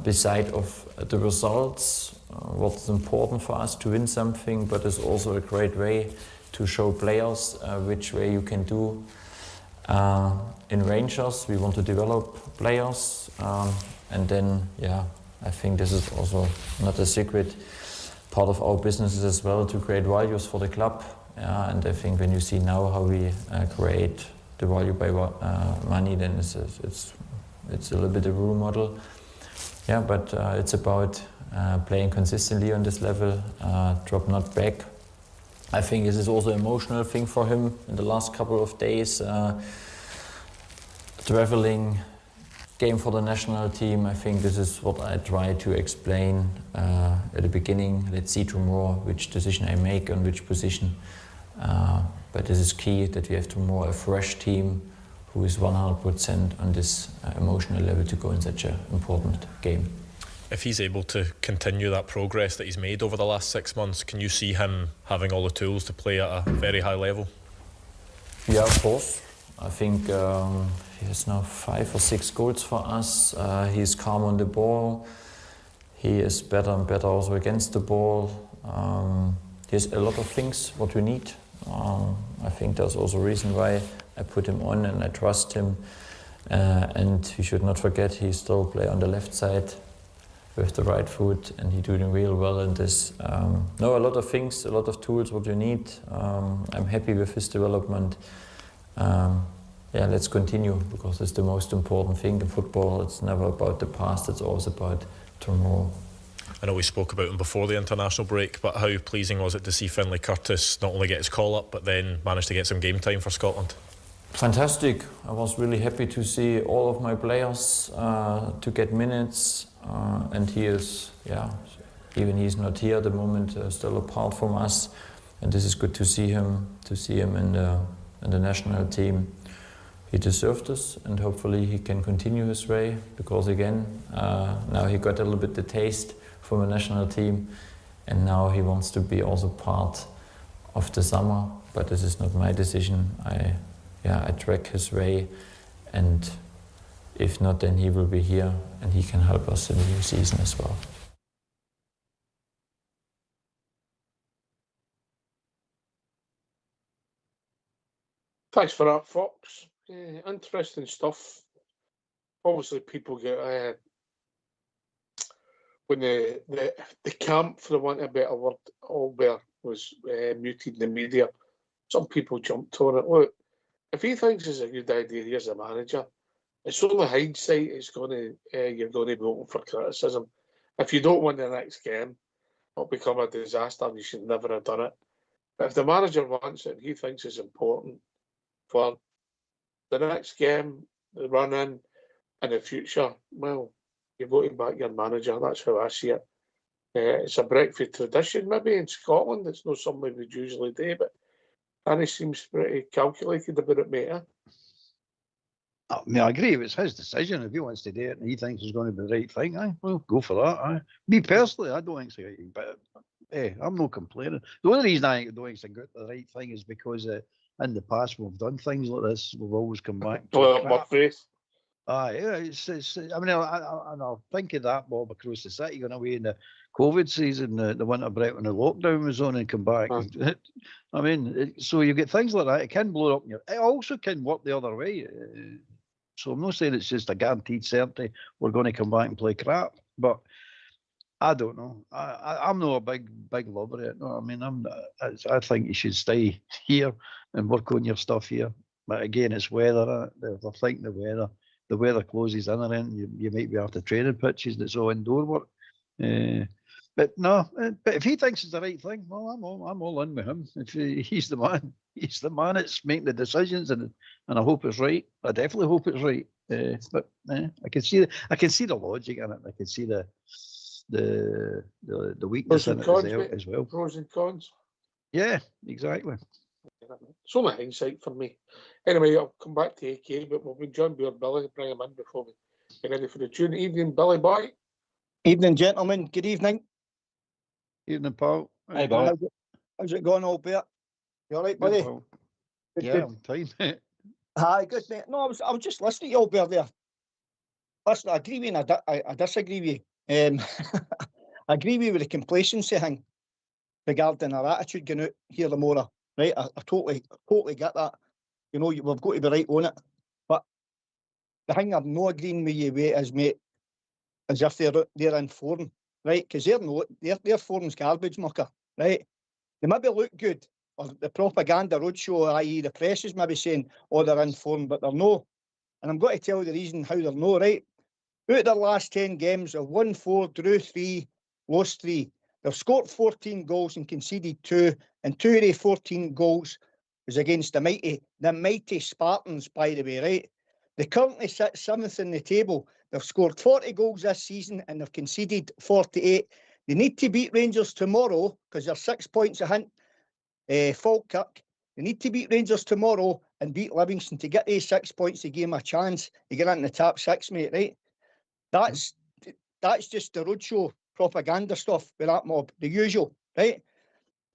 beside of the results, what's important for us to win something, but it's also a great way to show players which way you can do. In Rangers, we want to develop players, and then, I think this is also not a secret. Part of our business is as well to create values for the club, and I think when you see now how we create the value by money, then it's a little bit a role model. But it's about playing consistently on this level, drop not back. I think this is also an emotional thing for him in the last couple of days. Traveling, game for the national team, I think this is what I try to explain at the beginning. Let's see tomorrow which decision I make on which position. But this is key, that we have tomorrow a fresh team who is 100% on this emotional level to go in such an important game. If he's able to continue that progress that he's made over the last 6 months, can you see him having all the tools to play at a very high level? Yeah, of course. I think he has now 5 or 6 goals for us. He's calm on the ball. He is better and better also against the ball. He has a lot of things what we need. I think there's also a reason why I put him on and I trust him. And we should not forget he still play on the left side with the right foot, and he's doing real well in this. A lot of things, a lot of tools what you need. I'm happy with his development. Let's continue, because it's the most important thing in football. It's never about the past, it's always about tomorrow. I know we spoke about him before the international break, but how pleasing was it to see Finlay Curtis not only get his call up, but then manage to get some game time for Scotland? Fantastic. I was really happy to see all of my players to get minutes, and he is, even he's not here at the moment, still apart from us, and this is good to see him in the national team. He deserved this, and hopefully he can continue his way, because again, now he got a little bit the taste from a national team, and now he wants to be also part of the summer, but this is not my decision. I track his way, and if not, then he will be here and he can help us in the new season as well. Thanks for that, Fox. Interesting stuff. Obviously, people get when the camp, for the want of a better word, Albert was muted in the media. Some people jumped on it. Look, if he thinks it's a good idea, here's a manager. It's only hindsight. It's you're going to be open for criticism. If you don't win the next game, it'll become a disaster, and you should never have done it. But if the manager wants it, and he thinks it's important for the next game, the run in the future, well, you're voting back your manager. That's how I see it. It's a breakfast tradition, maybe in Scotland. It's not something we'd usually do, but Annie seems pretty calculated about it, mate. I mean, I agree. It's his decision. If he wants to do it and he thinks it's going to be the right thing, well, go for that. Me personally, I don't think so. But hey, I'm not complaining. The only reason I don't think it's the right thing is because in the past we've done things like this. We've always come back. My face. I mean, I'll think of that mob across the city going away in the COVID season, the winter break when the lockdown was on, and come back. I mean, so you get things like that. It can blow up. It also can work the other way. So I'm not saying it's just a guaranteed certainty we're going to come back and play crap, but I don't know. I'm not a big lover of it. No, I mean, I think you should stay here and work on your stuff here. But again, it's weather. I think the weather closes in and in. You might be after training pitches and it's all indoor work. But if he thinks it's the right thing, well, I'm all in with him. If he's the man that's making the decisions, and I hope it's right. I definitely hope it's right. But I can see the logic in it. I can see the weakness in it as well. Pros and cons. Yeah, exactly. It's only hindsight for me. Anyway, I'll come back to AK, but we'll be joined by Billy. Bring him in before we get ready for the tune. Evening, Billy boy. Evening, gentlemen. Good evening. Evening, Paul. Hi, Billy. How's it going, Albert? You all right, buddy? Good. I'm fine, mate. Hi, good, mate. No, I was just listening to Albert there. Listen, I agree with you and I disagree with you. I agree with you with the complacency thing regarding our attitude going out here the more. Right, I totally get that. You know, we've got to be right on it. But the thing I'm not agreeing with you with is, mate, as if they're in form, right? Because their form's garbage, mucker, right? They maybe look good, or the propaganda roadshow, i.e. the press is maybe saying, oh, they're in form, but they're no. And I'm going to tell you the reason how they're no, right? Out of their last 10 games, they've won 4, drew 3, lost 3. They've scored 14 goals and conceded 2, and 2 of the 14 goals was against the mighty Spartans, by the way, right? They currently sit 7th in the table. They've scored 40 goals this season and they've conceded 48. They need to beat Rangers tomorrow because they're 6 points ahead Falkirk. They need to beat Rangers tomorrow and beat Livingston to get these 6 points to give them a chance to get into the top 6, mate, right? That's just the roadshow propaganda stuff with that mob, the usual, right?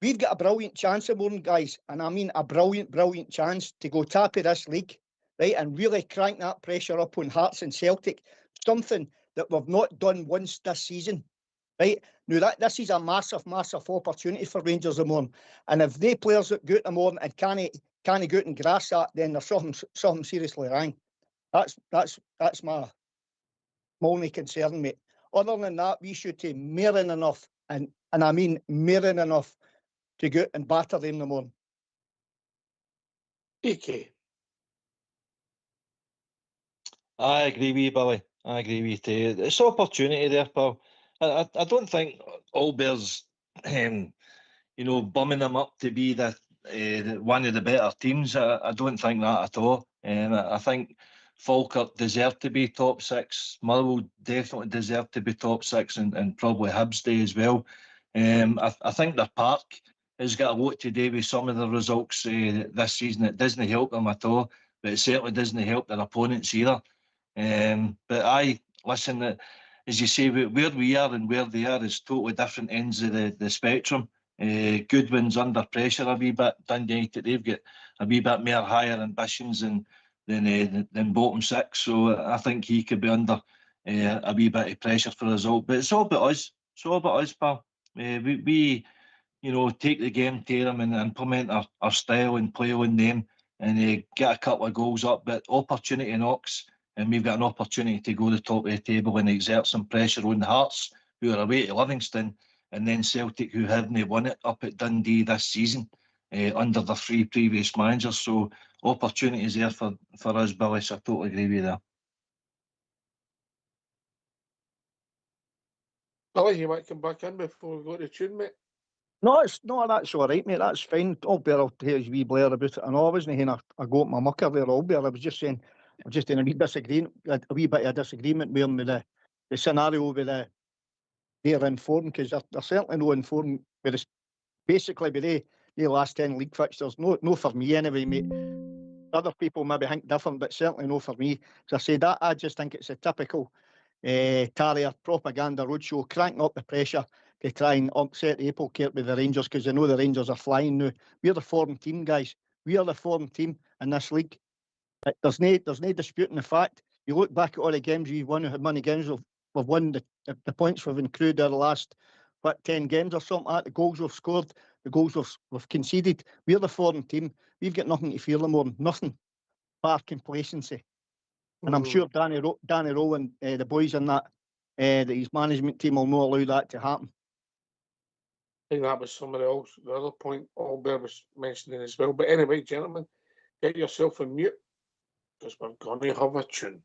We've got a brilliant chance of morning, guys, and I mean a brilliant chance to go top of this league, right, and really crank that pressure up on Hearts and Celtic, something that we've not done once this season, right? Now, this is a massive opportunity for Rangers the morning, and if they players that go out the morning and can't go out and grass that, then there's something seriously wrong. That's my only concern, mate. Other than that, we should take more than enough, and I mean more than enough, to go out and batter them in the morning. AK. I agree with you, Billy. I agree with you too. It's opportunity there, pal. I don't think Allbear's, bumming them up to be one of the better teams. I don't think that at all. I think Falkirk deserved to be top six. Motherwell definitely deserved to be top six, and probably Hibs Day as well. I think their park has got a lot to do with some of the results this season. It doesn't help them at all, but it certainly doesn't help their opponents either. But listen, as you say, where we are and where they are is totally different ends of the spectrum. Goodwin's under pressure a wee bit. Dundee United, they've got a wee bit more higher ambitions than bottom six, so I think he could be under a wee bit of pressure for a result. But it's all about us. It's all about us, pal. We take the game to them and implement our style and play on them, and get a couple of goals up. But opportunity knocks, and we've got an opportunity to go to the top of the table and exert some pressure on the Hearts, who are away to Livingston, and then Celtic, who haven't won it up at Dundee this season under the 3 previous managers. So opportunities there for us, Billy. So I totally agree with you there. Billy, you might come back in before we go to tune, mate. No, that's all right, mate. That's fine. Allbear will tell his wee Blair about it. I know I wasn't having a go at my mucker there, Allbear. I was just saying, I'm just in a wee disagreement, a wee bit of a disagreement with him with the scenario with they're in form, because they're certainly no in form with this, basically with the last 10 league fixtures. No for me anyway, mate. Other people maybe think different, but certainly no for me. As I say, that I just think it's a typical Tarrier propaganda roadshow, cranking up the pressure to try and upset the apple cart with the Rangers, because they know the Rangers are flying now. We're the form team, guys. We are the form team in this league. There's no disputing the fact. You look back at all the games we've won, how many games we've won, the points we've accrued our last 10 games or something like that, the goals we've scored, the goals we've conceded. We're the form team. We've got nothing to fear them on, nothing, bar complacency. And I'm sure Danny Rowe and the boys in that his management team will not allow that to happen. I think that was some of the other point Allbear was mentioning as well. But anyway, gentlemen, get yourself on mute, because we're going to have a tune.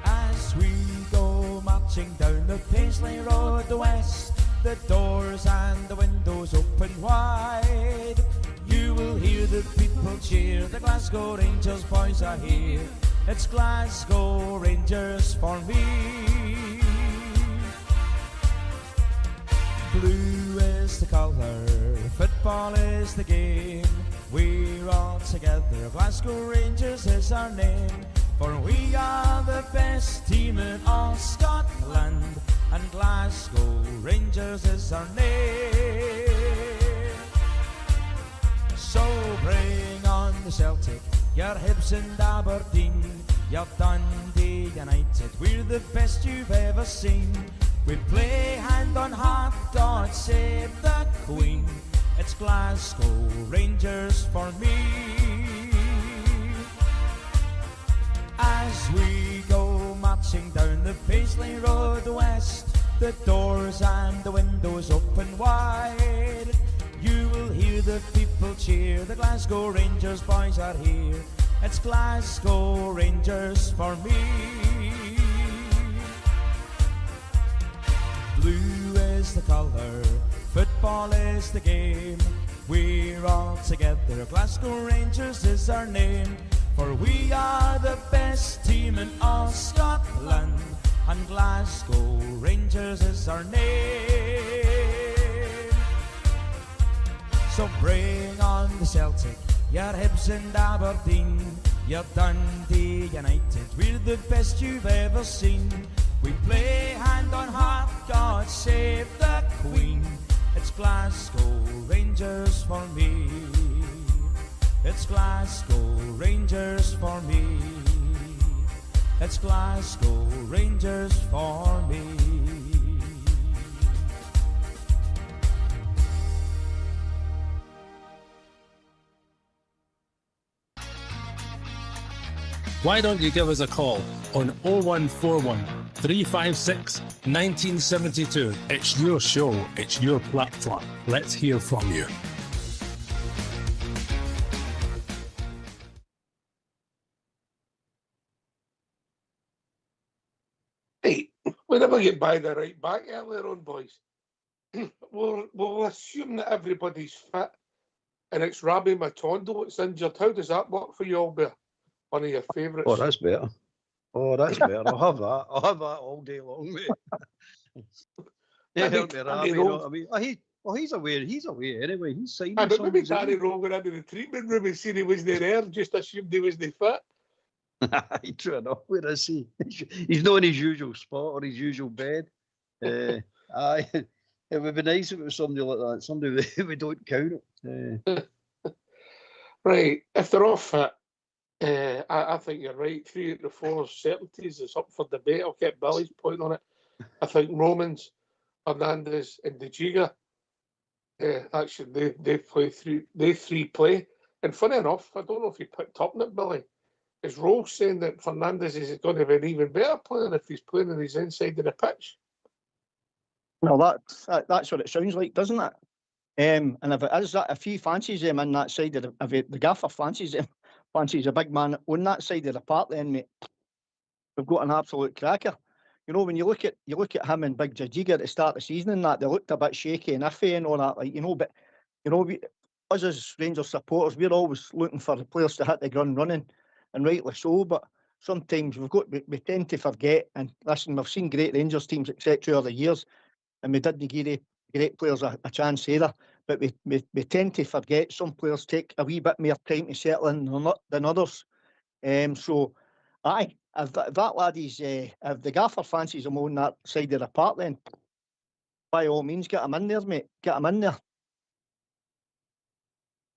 As we go marching down the Paisley Road west, the doors and the windows open wide, you will hear the people cheer, the Glasgow Rangers boys are here. It's Glasgow Rangers for me. Blue is the colour, football is the game. We're all together, Glasgow Rangers is our name. For we are the best team in all Scotland, and Glasgow Rangers is our name. So bring on the Celtic, your Hibs and Aberdeen, your Dundee United, we're the best you've ever seen. We play hand on heart, God save the Queen. It's Glasgow Rangers for me. As we go marching down the Paisley Road west, the doors and the windows open wide, you will hear the people cheer, the Glasgow Rangers boys are here. It's Glasgow Rangers for me. Blue is the colour, football is the game. We're all together, Glasgow Rangers is our name. For we are the best team in all Scotland, and Glasgow Rangers is our name. So bring on the Celtic, your Hibs and Aberdeen, your Dundee United, we're the best you've ever seen. We play hand on heart, God save the Queen. It's Glasgow Rangers for me. It's Glasgow Rangers for me. It's Glasgow Rangers for me. Why don't you give us a call on 0141 356 1972? It's your show, it's your platform. Let's hear from you. Hey, we never get by the right back earlier on, boys. We'll assume that everybody's fit and it's Rabbi Matondo that's injured. How does that work for you, Albert? One of your favourites. Oh, that's better. Oh, that's better. I'll have that. I'll have that all day long, mate. Yeah, help me, Rabbi, you know what I mean? He's aware. He's aware anyway. He's signing but maybe something. Danny Rogan into the treatment room and seen he wasn't there, just assumed he wasn't fit. True enough. Where is he? He's not in his usual spot or his usual bed. Aye, it would be nice if it was somebody like that. Somebody we don't count it. Right, if they're all fit, I think you're right. 3 out of the 4 certainties is up for debate. I'll get Billy's point on it. I think Romans, Hernandez, and De Giga, actually they play through. They 3 play. And funny enough, I don't know if you picked up on it, Billy. Is Rose saying that Fernandez is going to be an even better player if he's playing on his inside of the pitch? Well, that's what it sounds like, doesn't it? And if it is that, if he fancies him in that side of the gaffer fancies him, fancies a big man on that side of the park, then mate, we've got an absolute cracker. You know, when you look at him and Big Jajiga at the start of the season and that, they looked a bit shaky and iffy and all that, like, you know, but you know, us as Rangers supporters, we're always looking for the players to hit the ground running, and rightly so, but sometimes we tend to forget, and listen, we've seen great Rangers teams, etc., over the years, and we didn't give great players a chance either, but we tend to forget some players take a wee bit more time to settle in than others. So, aye, if that lad is, if the gaffer fancies him on that side of the park, then by all means, get him in there, mate. Get him in there.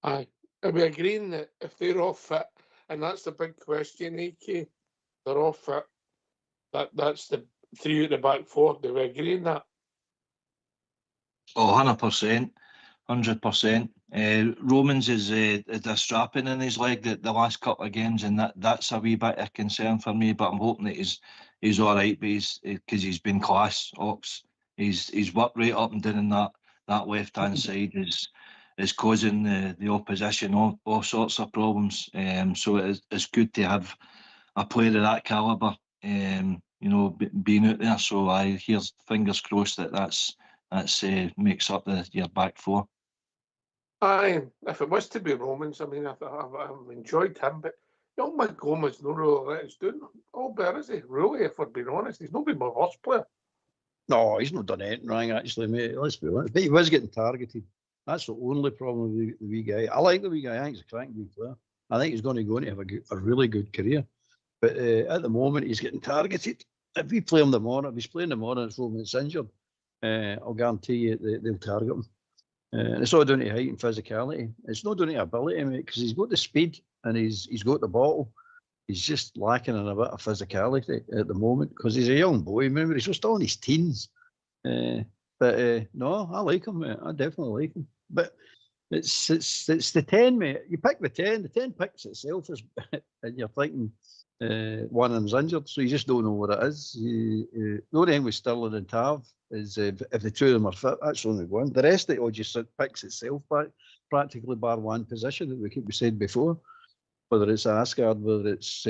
Aye, are we agreeing that if they're all fit, and that's the big question, AK, they're all fit, that's the 3 at the back 4, do we agree on that? Oh, 100%. 100%. Romans is a strapping in his leg the last couple of games, and that's a wee bit of concern for me. But I'm hoping that he's all right, because he's been class ops. He's worked right up and down in that left hand side is causing the opposition all sorts of problems. So it's good to have a player of that calibre, you know, being out there. So here's fingers crossed that's makes up your back 4. Aye, if it was to be Romans, I mean, I've enjoyed him, but young Gomez no really let us doing. Albert, is he? Really, if we're being honest, he's not been my worst player. No, he's not done anything wrong, actually, mate. Let's be honest. But he was getting targeted. That's the only problem with the wee guy. I like the wee guy. I think he's a cracking wee player. I think he's going to have a really good career. But at the moment, he's getting targeted. If we play him tomorrow, if he's playing tomorrow and it's Roman's injured, I'll guarantee you they'll target him. And it's all down to height and physicality. It's not down to ability, mate, because he's got the speed and he's got the bottle. He's just lacking in a bit of physicality at the moment because he's a young boy. Remember, he's still in his teens. No, I like him, mate. I definitely like him. But it's the 10, mate. You pick the 10. The 10 picks itself, and you're thinking one of them's injured, so you just don't know what it is. The only thing with Sterling and Tav is if the 2 of them are fit, that's only one. The rest of it all just picks itself back, practically bar one position that we said before. Whether it's Asgard, whether it's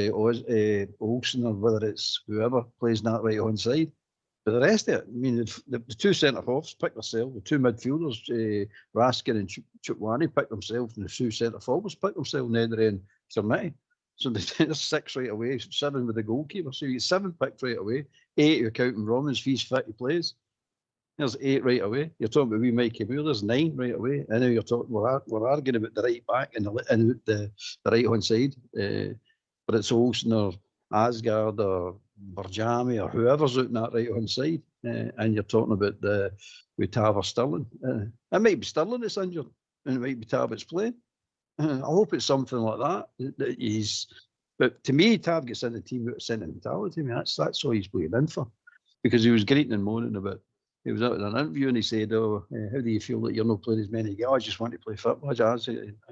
Olsen, or whether it's whoever plays that right hand side. But the rest of it, I mean, the 2 centre-halves pick themselves, the 2 midfielders, Raskin and Chupwani pick themselves, and the 2 centre-forwards pick themselves, Nedry and Cermiti. So there's 6 right away, 7 with the goalkeeper. So you get 7 picked right away, 8 you're counting Romans, if he's fit, he plays. There's 8 right away. You're talking about wee Mikey Moore, there's 9 right away. And now you're talking, we're arguing about the right back and the right hand side. But it's Olsen or Asgard or Barjami or whoever's out in that right hand side. And you're talking about with Tav or Sterling. It might be Sterling that's injured, and it might be Tav that's playing. I hope it's something like that he's. But to me, Tav gets in the team with sentimentality. I mean, that's all he's playing in for. Because he was greeting and moaning about. He was out in an interview and he said, "Oh, how do you feel that you're not playing as many games? I just want to play football. I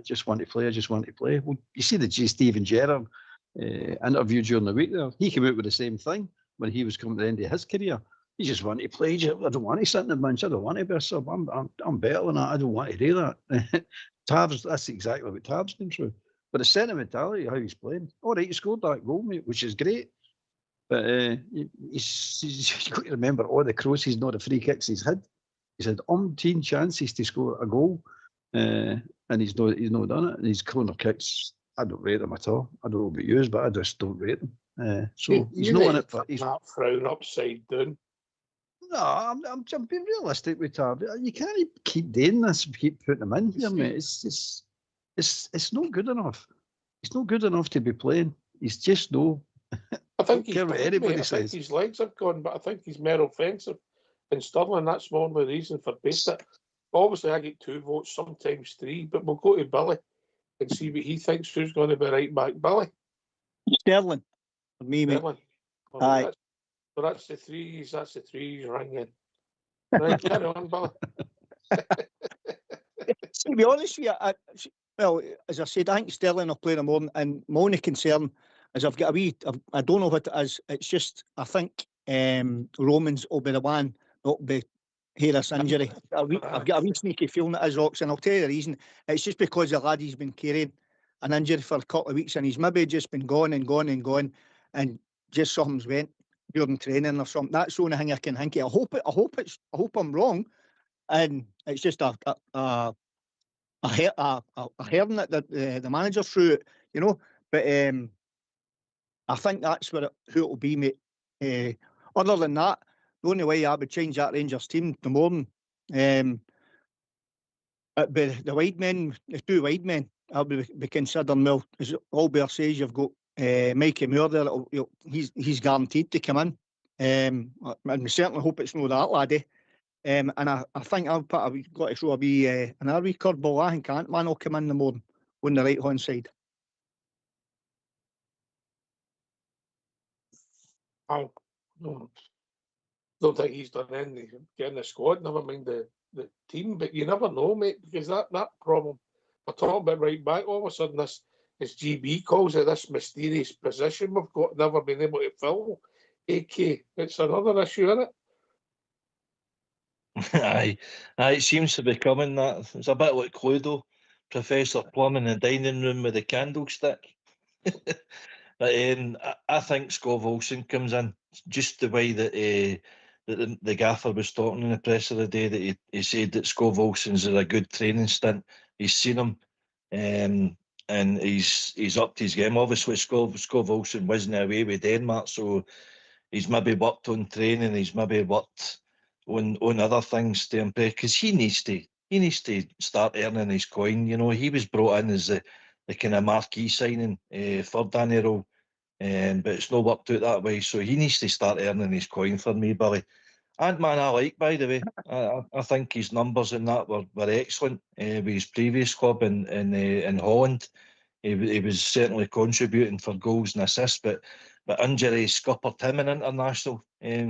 just want to play. I just want to play." Well, you see the Steven Gerrard interview during the week there. He came out with the same thing when he was coming to the end of his career. He just wanted to play. I don't want to sit in the bench. I don't want to be a sub. I'm better than that. I don't want to do that. Tabs, that's exactly what Tabs been through. But the sentimentality of how he's playing. All right, he scored that goal, mate, which is great. But he's got to remember all the crosses, not the free kicks he's had. He's had umpteen chances to score a goal, and he's not done it. And his corner kicks, I don't rate them at all. I don't know about yours, but I just don't rate them. So he's not in it for. He's not frown upside down. No, I'm being realistic with Tab. You can't keep doing this, keep putting them in here, mate. It's not good enough. It's not good enough to be playing. He's just no. I think he's what anybody says. I think his legs have gone, but I think he's more offensive than Sterling. That's more the reason for basing it. Obviously, I get 2 votes, sometimes 3, but we'll go to Billy and see what he thinks. Who's going to be right back, Billy? Sterling. For me, mate. Sterling. Aye. So that's the 3s. That's the 3s ringing. Right, carry on, Billy. To be honest with you, well, as I said, I think Sterling will play in the morning, and my only concern is I've got I don't know what it is. It's just I think Romans will be the one that will be hear this injury. I've got a wee sneaky feeling it is Ox, and I'll tell you the reason. It's just because the lad he's been carrying an injury for a couple of weeks, and he's maybe just been gone, and just something's went during training or something. That's the only thing I can think of. I hope I'm wrong, and it's just a hearing that the manager threw it, you know. But I think that's who it will be, mate. Other than that, the only way I would change that Rangers team the morning, it'd be the wide men, the 2 wide men. I'll be considering, well, as Albert says, you've got Mikey Moore there. He's guaranteed to come in. And we certainly hope it's not that laddie. And I think I've got to show a wee another wee curveball. I think Ant-Man will come in the morning on the right hand side. I don't think he's done anything getting the squad, never mind the team, but you never know, mate, because that problem, we're talking about right back, all of a sudden this, as GB calls it, this mysterious position we've got, never been able to fill. AK, it's another issue, isn't it? Aye, it seems to be coming. That it's a bit like Cluedo, Professor Plum in the dining room with the candlestick. But I think Scott Wilson comes in just the way that the gaffer was talking in the press of the day, that he said that Scott Wilson's had a good training stint. He's seen him, and he's upped his game. Obviously, Scott Wilson wasn't away with Denmark, so he's maybe worked on training. He's maybe worked on other things to impress, because he needs to start earning his coin. You know, he was brought in as the kind of marquee signing for Danny Rowe, but it's not worked out that way. So he needs to start earning his coin for me, Billy. Ant-Man I like, by the way. I think his numbers in that were excellent with his previous club in Holland. He was certainly contributing for goals and assists, but injury scuppered him in international,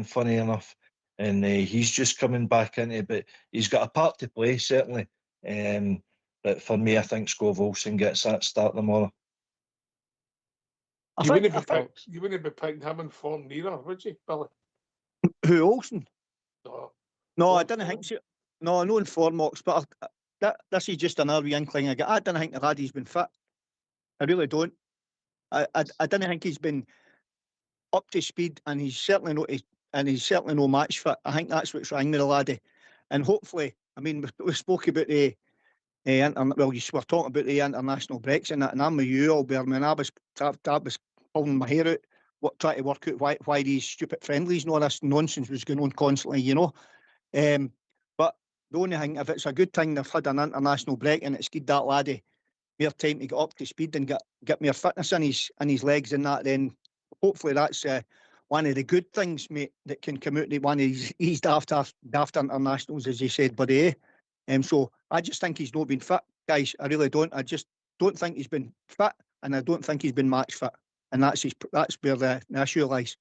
funny enough. And he's just coming back into it, but he's got a part to play, certainly. But for me, I think Scott Wilson gets that start tomorrow. You wouldn't be picking him in form neither, would you, Billy? Who, Olsen? No, I didn't think so. No, in form, Ox, but this is just another wee inkling I get. I didn't think the laddie's been fit. I really don't. I didn't think he's been up to speed, and he's certainly no match fit. I think that's what's wrong with the laddie. And hopefully, I mean, we spoke about you were talking about the international breaks and that, and I'm with you, Albert. I mean, I was pulling my hair out, trying to work out why these stupid friendlies and all this nonsense was going on constantly, you know. But the only thing, if it's a good thing they've had an international break and it's given that laddie more time to get up to speed and get more fitness in his legs and that, then hopefully that's one of the good things, mate, that can come out of one of these daft internationals, as you said, buddy. So I just think he's not been fit, guys. I really don't. I just don't think he's been fit, and I don't think he's been match fit, and that's where the issue lies.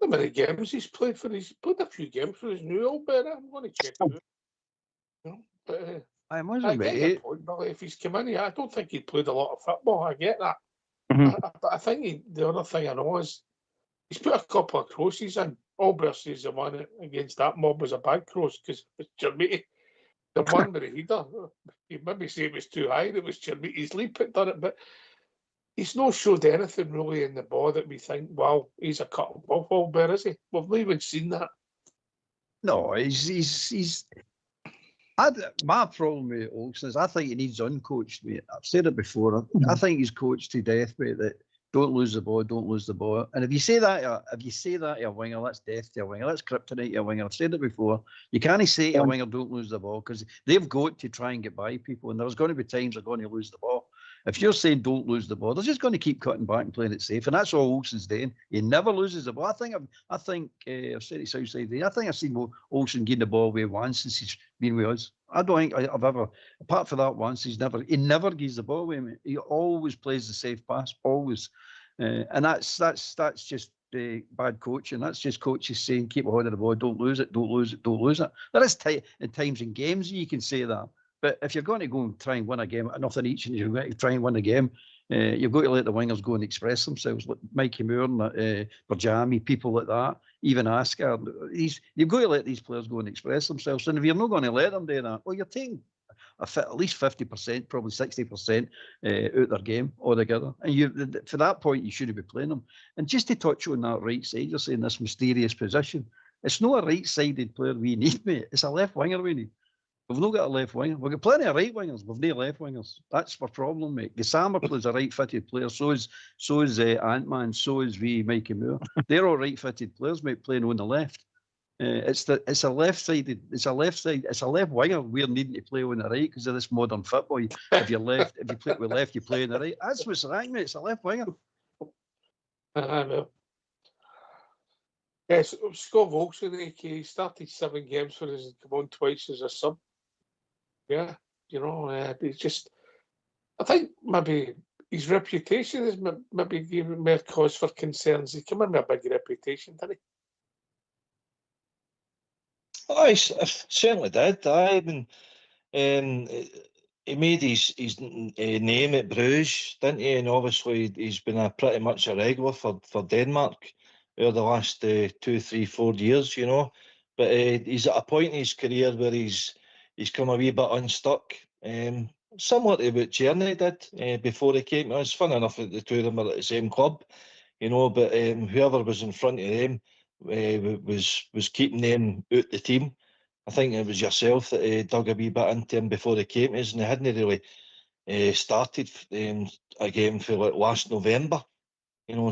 How many games he's played for? He's played a few games for his new Albert. I'm going to check it out. But I get your point, Billy. If he's come in here, I don't think he'd played a lot of football. I get that. I think the other thing I know is he's put a couple of crosses in. Albert says the one against that mob was a bad cross because it was Chermiti. The one with the header, you maybe say it was too high, it was Chermiti's leap that done it, but he's not showed anything really in the ball that we think, wow, he's a cut above Albert, is he? We've not even seen that. No, he's. My problem with Olsen is I think he needs uncoached, mate. I've said it before. I think he's coached to death, mate. That don't lose the ball, don't lose the ball. And if you say that to a winger, that's death to a winger. That's kryptonite to a winger. I've said it before. You can't say to a winger, don't lose the ball, because they've got to try and get by people, and there's going to be times they're going to lose the ball. If you're saying don't lose the ball, they're just going to keep cutting back and playing it safe, and that's all Olsen's doing. He never loses the ball. I think I've said it Southside today. I think I've seen Olsen getting the ball away once since he's been with us. I don't think I've ever, apart from that once, he never gives the ball away. Mate. He always plays the safe pass, always, and that's just bad coaching. That's just coaches saying keep a hold of the ball, don't lose it, don't lose it, don't lose it. There is times in games you can say that. But if you're going to go and try and win a game, nothing each, and you're going to try and win a game, you've got to let the wingers go and express themselves, like Mikey Moore and Barjami, people like that, even Askar. You've got to let these players go and express themselves. And if you're not going to let them do that, well, you're taking at least 50%, probably 60% out their game altogether. And for that point, you shouldn't be playing them. And just to touch on that right side, you're saying this mysterious position. It's not a right-sided player we need, mate. It's a left winger we need. We've not got a left winger. We've got plenty of right wingers. We've no left wingers. That's our problem, mate. Gassama plays a right-fitted player. So is Ant-Man. So is Mikey Moore. They're all right-fitted players, mate, playing on the left. It's a left-sided. It's a left winger. We're needing to play on the right because of this modern football. If you play with left, you play on the right. That's what's wrong, mate. It's a left winger. I know. Yes, Scott Volkson, he started 7 games for us and come on twice as a sub. Yeah, it's just, I think maybe his reputation is maybe giving more cause for concerns. He came in with a big reputation, didn't he? I certainly did. He made his name at Bruges, didn't he? And obviously he's been pretty much a regular for Denmark over the last 2, 3, 4 years, But he's at a point in his career where he's come a wee bit unstuck. Similar to what Tierney did before he came to us. Fun enough that the two of them are at the same club, but whoever was in front of them was keeping them out the team. I think it was yourself that dug a wee bit into him before he came to us, and he hadn't really started again for like last November.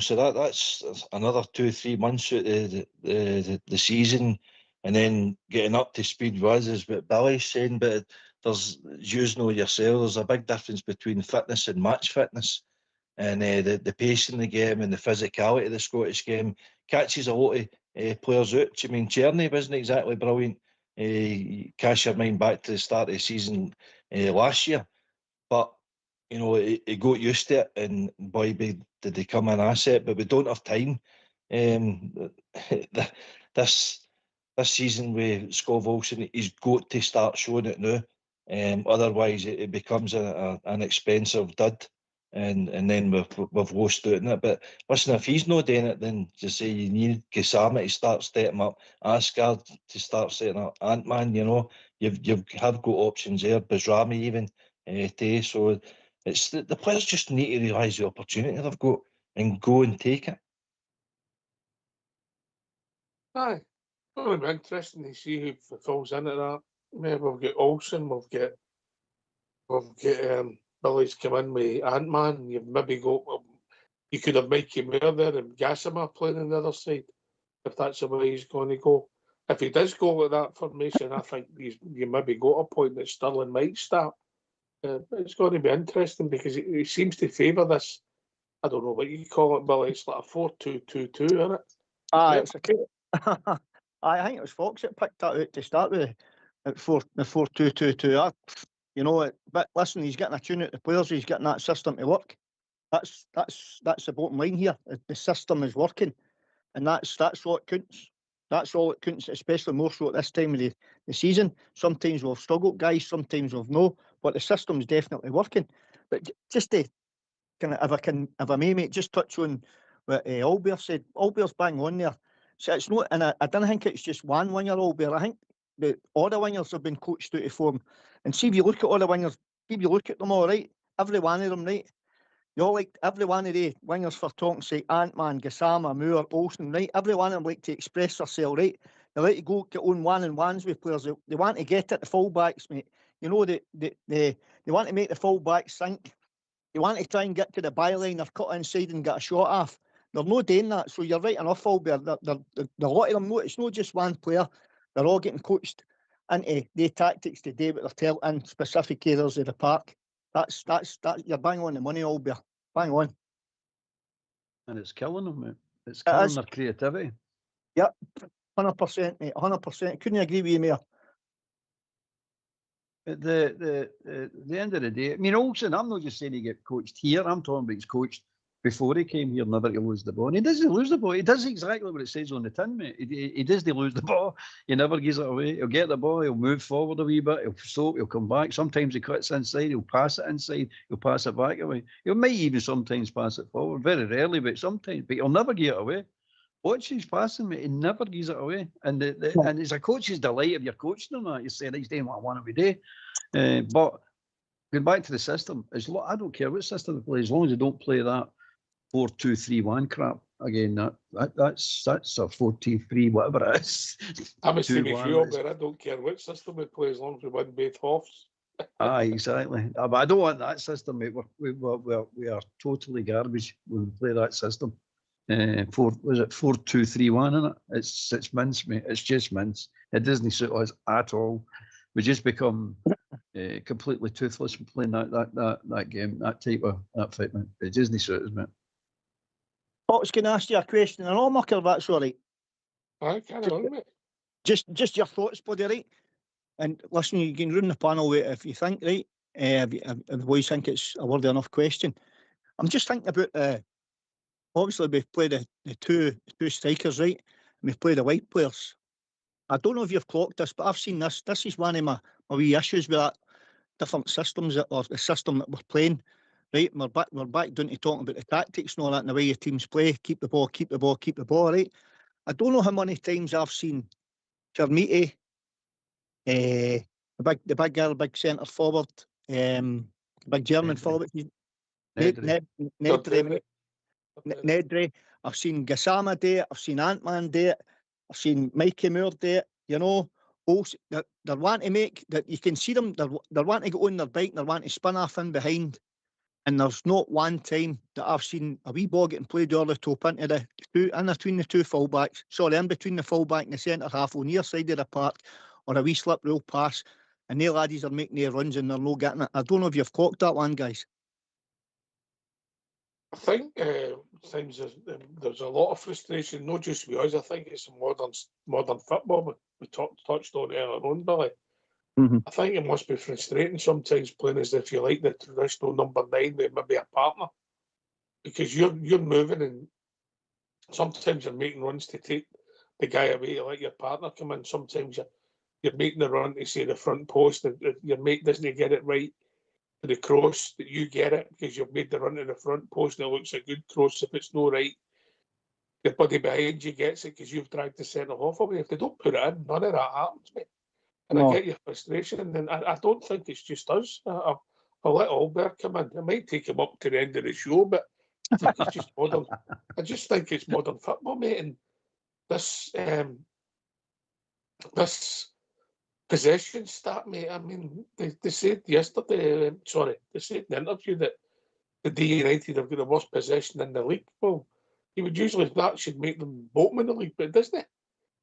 So that's another 2, 3 months out of the season, and then getting up to speed is what Billy's saying. But there's, you know yourself, there's a big difference between fitness and match fitness, and the pace in the game and the physicality of the Scottish game catches a lot of players out. I mean, Tierney wasn't exactly brilliant. Cast your mind back to the start of the season last year, but he got used to it, and boy, did he come an asset. But we don't have time. This season with Scott Olsen, he's got to start showing it now. Otherwise, it becomes an expensive dud, and then we've lost out in it. But listen, if he's not doing it, then just say you need Gassama to start stepping up, Asgard to start setting up, Ant-Man. You've got options there, Bazrami even today. So it's the players just need to realise the opportunity they've got and go and take it. Aye, it'll be interesting to see who falls into that. Maybe we've got Olsen, we've got Billy's come in with Ant-Man. You've maybe got, you could have Mikey Moore there and Gassama playing on the other side, if that's the way he's going to go. If he does go with that formation, I think you maybe got a point that Stirling might start. It's going to be interesting because he seems to favour this, I don't know what you call it, Billy, it's like a 4-2-2-2, isn't it? It's I think it was Fox that picked that out to start with, at the 4-2-2-2. But listen, he's getting a tune out the players. He's getting that system to work. That's the bottom line here. The system is working, and that's what counts. That's all it counts, especially more so at this time of the season. Sometimes we've struggled, guys. Sometimes we've no, but the system's definitely working. But just to if I may, mate, just touch on what Albert said. Albert's bang on there. So it's not, and I don't think it's just one winger, Albert. I think that all the wingers have been coached out of form. And see if you look at all the wingers, if you look at them all, right, every one of them, right, you all like every one of the wingers for talking, say Ant-Man, Gassama, Moore, Olsen, right, every one of them like to express themselves, right. They like to go get on one-on-ones with players. They want to get at the full-backs, mate. You know, they want to make the full-backs think. They want to try and get to the byline or cut inside and get a shot off. They're not doing that. So you're right enough, Albert. A lot of them, it's not just one player. They're all getting coached into the tactics to do what they're told in specific areas of the park. That's you're bang on the money, Albert. Bang on. And it's killing them, mate. It's killing their creativity. Yep, 100%, mate. 100%. Couldn't agree with you more. At the end of the day, I mean, Olsen, I'm not just saying he get coached here. I'm talking about he's coached before he came here, never to lose the ball. And he doesn't lose the ball. He does exactly what it says on the tin, mate. He does to lose the ball. He never gives it away. He'll get the ball. He'll move forward a wee bit. He'll stop. He'll come back. Sometimes he cuts inside. He'll pass it inside. He'll pass it back away. He might even sometimes pass it forward. Very rarely, but sometimes. But he'll never give it away. Watch his passing, mate. He never gives it away. And and it's a coach's delight if you're coaching him that. You say, he's doing what I want every day. But going back to the system, I don't care what system they play, as long as they don't play that 4-2-3-1 crap again. That's a 4-2-3, whatever it is. I'm the same as you, but I don't care what system we play as long as we win both halves. Aye, exactly. But I don't want that system, mate. We are totally garbage when we play that system. 4-2-3-1, isn't it? It's mince, mate. It's just mince. It doesn't suit us at all. We just become completely toothless when playing that game, that type of fight, mate. It doesn't suit us, mate. I was going to ask you a question, and all mucker, that's all right. Aye, carry on, mate. Just your thoughts, buddy, right? And listen, you can run the panel with it if you think, right? If the boys think it's a worthy enough question. I'm just thinking about, obviously we've played the two strikers, right? And we've played the wide players. I don't know if you've clocked this, but I've seen this. This is one of my wee issues with that different systems, or the system that we're playing. Right, we're back down to talking about the tactics and all that, and the way your teams play. Keep the ball, right? I don't know how many times I've seen Chermiti, the big girl, big centre forward, big German forward, Nedry. I've seen Gassama do it. I've seen Ant-Man do it. I've seen Mikey Moore do it. You know, they're wanting to make that. You can see them. They're wanting to get on their bike and they're wanting to spin off in behind. And there's not one time that I've seen a wee ball getting played over the top into the in between the two fullbacks. Sorry, in between the fullback and the centre half on near side of the park, or a wee slip roll pass, and the laddies are making their runs and they're not getting it. I don't know if you've clocked that one, guys. I think times there's a lot of frustration, not just with us. I think it's modern football. We touched on earlier on, Billy. I think it must be frustrating sometimes playing as if you like the traditional number 9 with maybe a partner, because you're moving and sometimes you're making runs to take the guy away to let your partner come in. Sometimes you're making the run to say the front post and your mate doesn't get it right to the cross, that you get it because you've made the run to the front post and it looks a good cross. If it's no right, your buddy behind you gets it because you've dragged the centre half away. If they don't put it in, none of that happens, mate. And I get your frustration, and I don't think it's just us. I'll let Albert come in. I might take him up to the end of the show, but I think it's just modern. I just think it's modern football, mate. And this possession stat, mate. I mean, they said yesterday. They said in the interview that the D United have got the worst possession in the league. Well, that should make them bottom in the league, but it doesn't.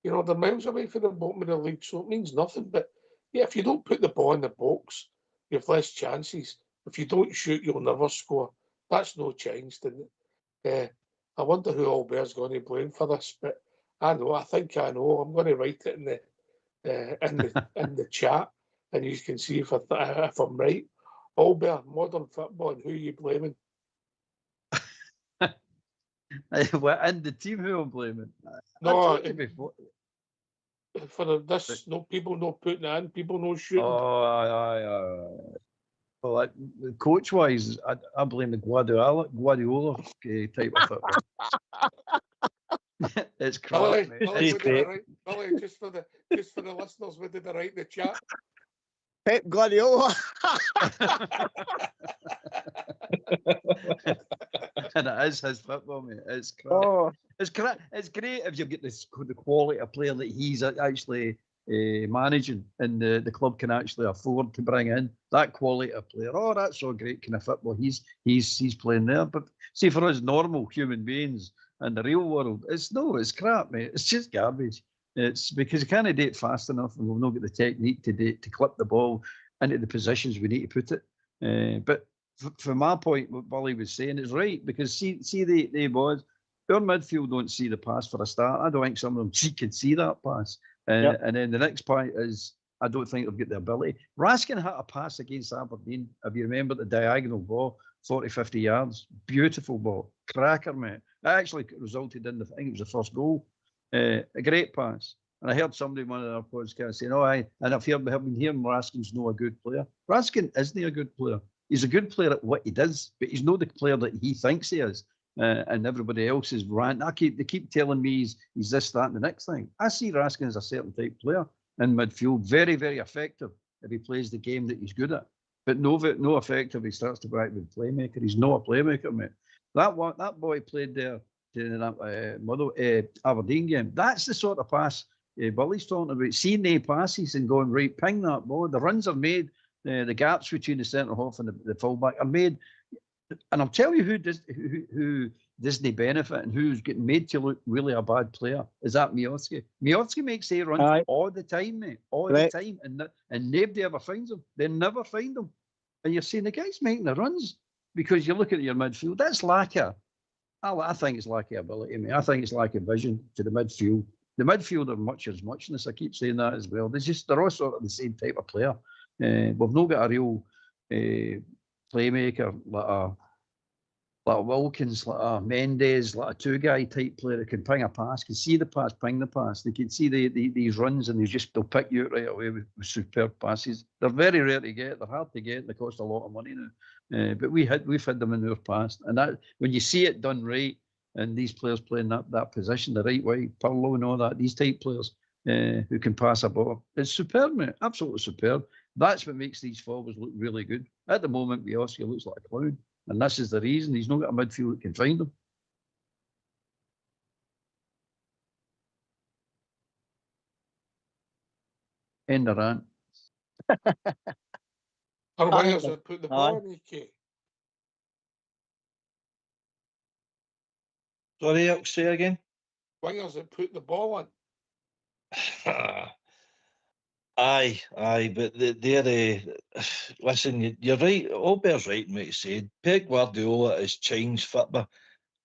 You know, they're miles away from the bottom of the league, so it means nothing. But yeah, if you don't put the ball in the box, you have less chances. If you don't shoot, you'll never score. That's no change, didn't it? I wonder who Albert's going to blame for this, but I think I know. I'm going to write it in the chat, and you can see if I'm right. Albert, modern football, and who are you blaming? And the team who I'm blaming? No, for this, no people not putting it in, people no shooting. Oh, aye. Well, coach-wise, I blame the Guardiola type of football. It's crap, Billy, mate. Billy, It's we did crap. it right. Billy, just for the listeners, we did it right in the chat. Pep Guardiola. And it is his football, mate. It's crap. Oh, It's crap. It's great if you get the quality of player that he's actually managing, and the club can actually afford to bring in that quality of player. Oh, that's so great kind of football. He's playing there. But see, for us normal human beings in the real world, it's crap, mate. It's just garbage. It's because you can't do it fast enough, and we've not got the technique to clip the ball into the positions we need to put it. But from my point, what Billy was saying is right, because see the boys, our midfield don't see the pass for a start. I don't think some of them can see that pass. And then the next point is, I don't think they've got the ability. Raskin had a pass against Aberdeen, if you remember, the diagonal ball, 40, 50 yards. Beautiful ball. Cracker, mate. That actually resulted in, I think it was the first goal. A great pass. And I heard somebody in one of their podcasts saying, and I've been hearing Raskin's not a good player. Raskin isn't a good player. He's a good player at what he does, but he's not the player that he thinks he is. And everybody else is rant. They keep telling me he's this, that, and the next thing. I see Raskin as a certain type player in midfield, very, very effective if he plays the game that he's good at. But no effective if he starts to go out with a playmaker. He's not a playmaker, mate. That boy played there in that Aberdeen game. That's the sort of pass Billy's talking about. Seeing the passes and going, right, ping that ball. The runs are made. The gaps between the centre half and the fullback are made. And I'll tell you who Disney benefit and who's getting made to look really a bad player is that Miotski. Miotski makes a runs all the time, mate, the time, and nobody ever finds him. They never find him. And you're saying the guy's making the runs because you look at your midfield. That's lack of. I think it's lack of ability, mate. I think it's lack of vision to the midfield. The midfield are much as muchness. I keep saying that as well. They're all sort of the same type of player. We've not got a real playmaker like a Wilkins, like a Mendes, like a two-guy type player that can ping a pass, can see the pass, ping the pass. They can see these runs and they'll pick you out right away with superb passes. They're very rare to get. They're hard to get. They cost a lot of money now. But we've had them in our past. And that when you see it done right, and these players playing that position the right way, Pirlo and all that, these type players who can pass a ball, it's superb, mate. Absolutely superb. That's what makes these forwards look really good. At the moment, Miotski looks like a clown. And this is the reason he's not got a midfield that can find him. End of rant. Our wingers that put the ball in, UK. Sorry, say again. Wingers that put the ball in. Aye, but they're listen, you're right. Albert's right in what he said. Pep Guardiola has changed football,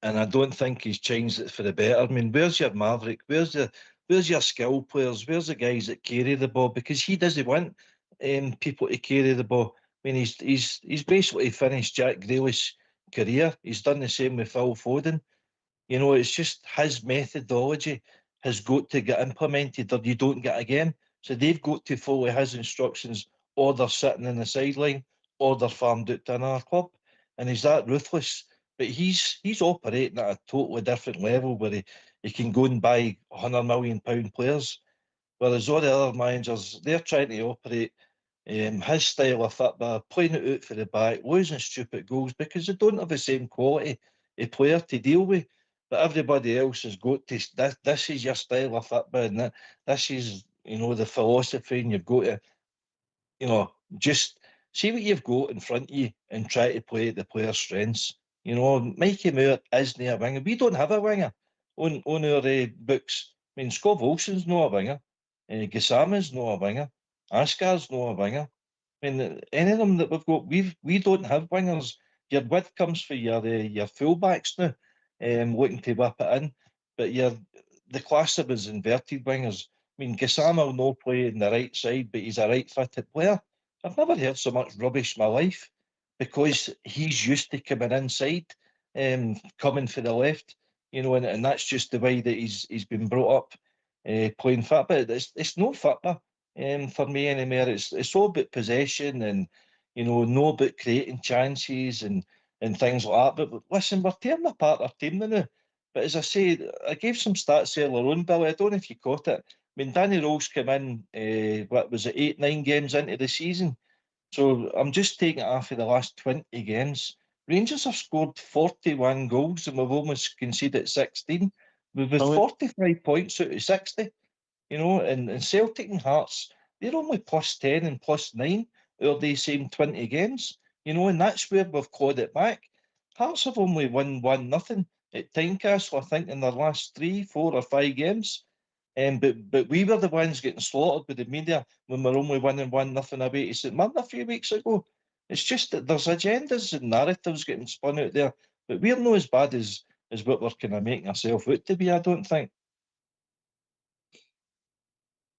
and I don't think he's changed it for the better. I mean, where's your maverick? Where's your skill players? Where's the guys that carry the ball? Because he doesn't want people to carry the ball. I mean, he's basically finished Jack Grealish's career. He's done the same with Phil Foden. You know, it's just his methodology has got to get implemented, or you don't get a game. So they've got to follow his instructions, or they're sitting in the sideline, or they're farmed out to another club. And he's that ruthless. But he's operating at a totally different level where he can go and buy £100 million players. Whereas all the other managers, they're trying to operate his style of football, playing it out for the back, losing stupid goals because they don't have the same quality of player to deal with. But everybody else has got to, this is your style of football, and this is, the philosophy, and you've got to, just see what you've got in front of you and try to play at the player's strengths. Mikey Moore isn't a winger. We don't have a winger on our books. I mean, Scott Olsen's not a winger. Gassama's not a winger. Askar's not a winger. I mean, any of them that we've got, we don't have wingers. Your width comes for your fullbacks now, looking to whip it in. But the class of his inverted wingers. I mean, Gassama will not play in the right side, but he's a right-footed player. I've never heard so much rubbish in my life because he's used to coming inside, coming for the left, and that's just the way that he's been brought up playing football. It's no football for me anymore. It's all about possession and know about creating chances and things like that. But listen, we're tearing apart our team now. But as I say, I gave some stats earlier on, Billy. I don't know if you caught it. I mean, Danny Rose came in, what was it, 8, 9 games into the season. So I'm just taking it off of the last 20 games. Rangers have scored 41 goals and we've almost conceded 16. We've 45 points out of 60, and Celtic and Hearts, they're only +10 and +9 out of these same 20 games, and that's where we've clawed it back. Hearts have only won 1-0 at Tynecastle, I think, in their last 3, 4 or 5 games. But we were the ones getting slaughtered with the media when we're only winning 1-0 away to St Mirren a few weeks ago. It's just that there's agendas and narratives getting spun out there, but we're not as bad as what we're kind of making ourselves out to be, I don't think.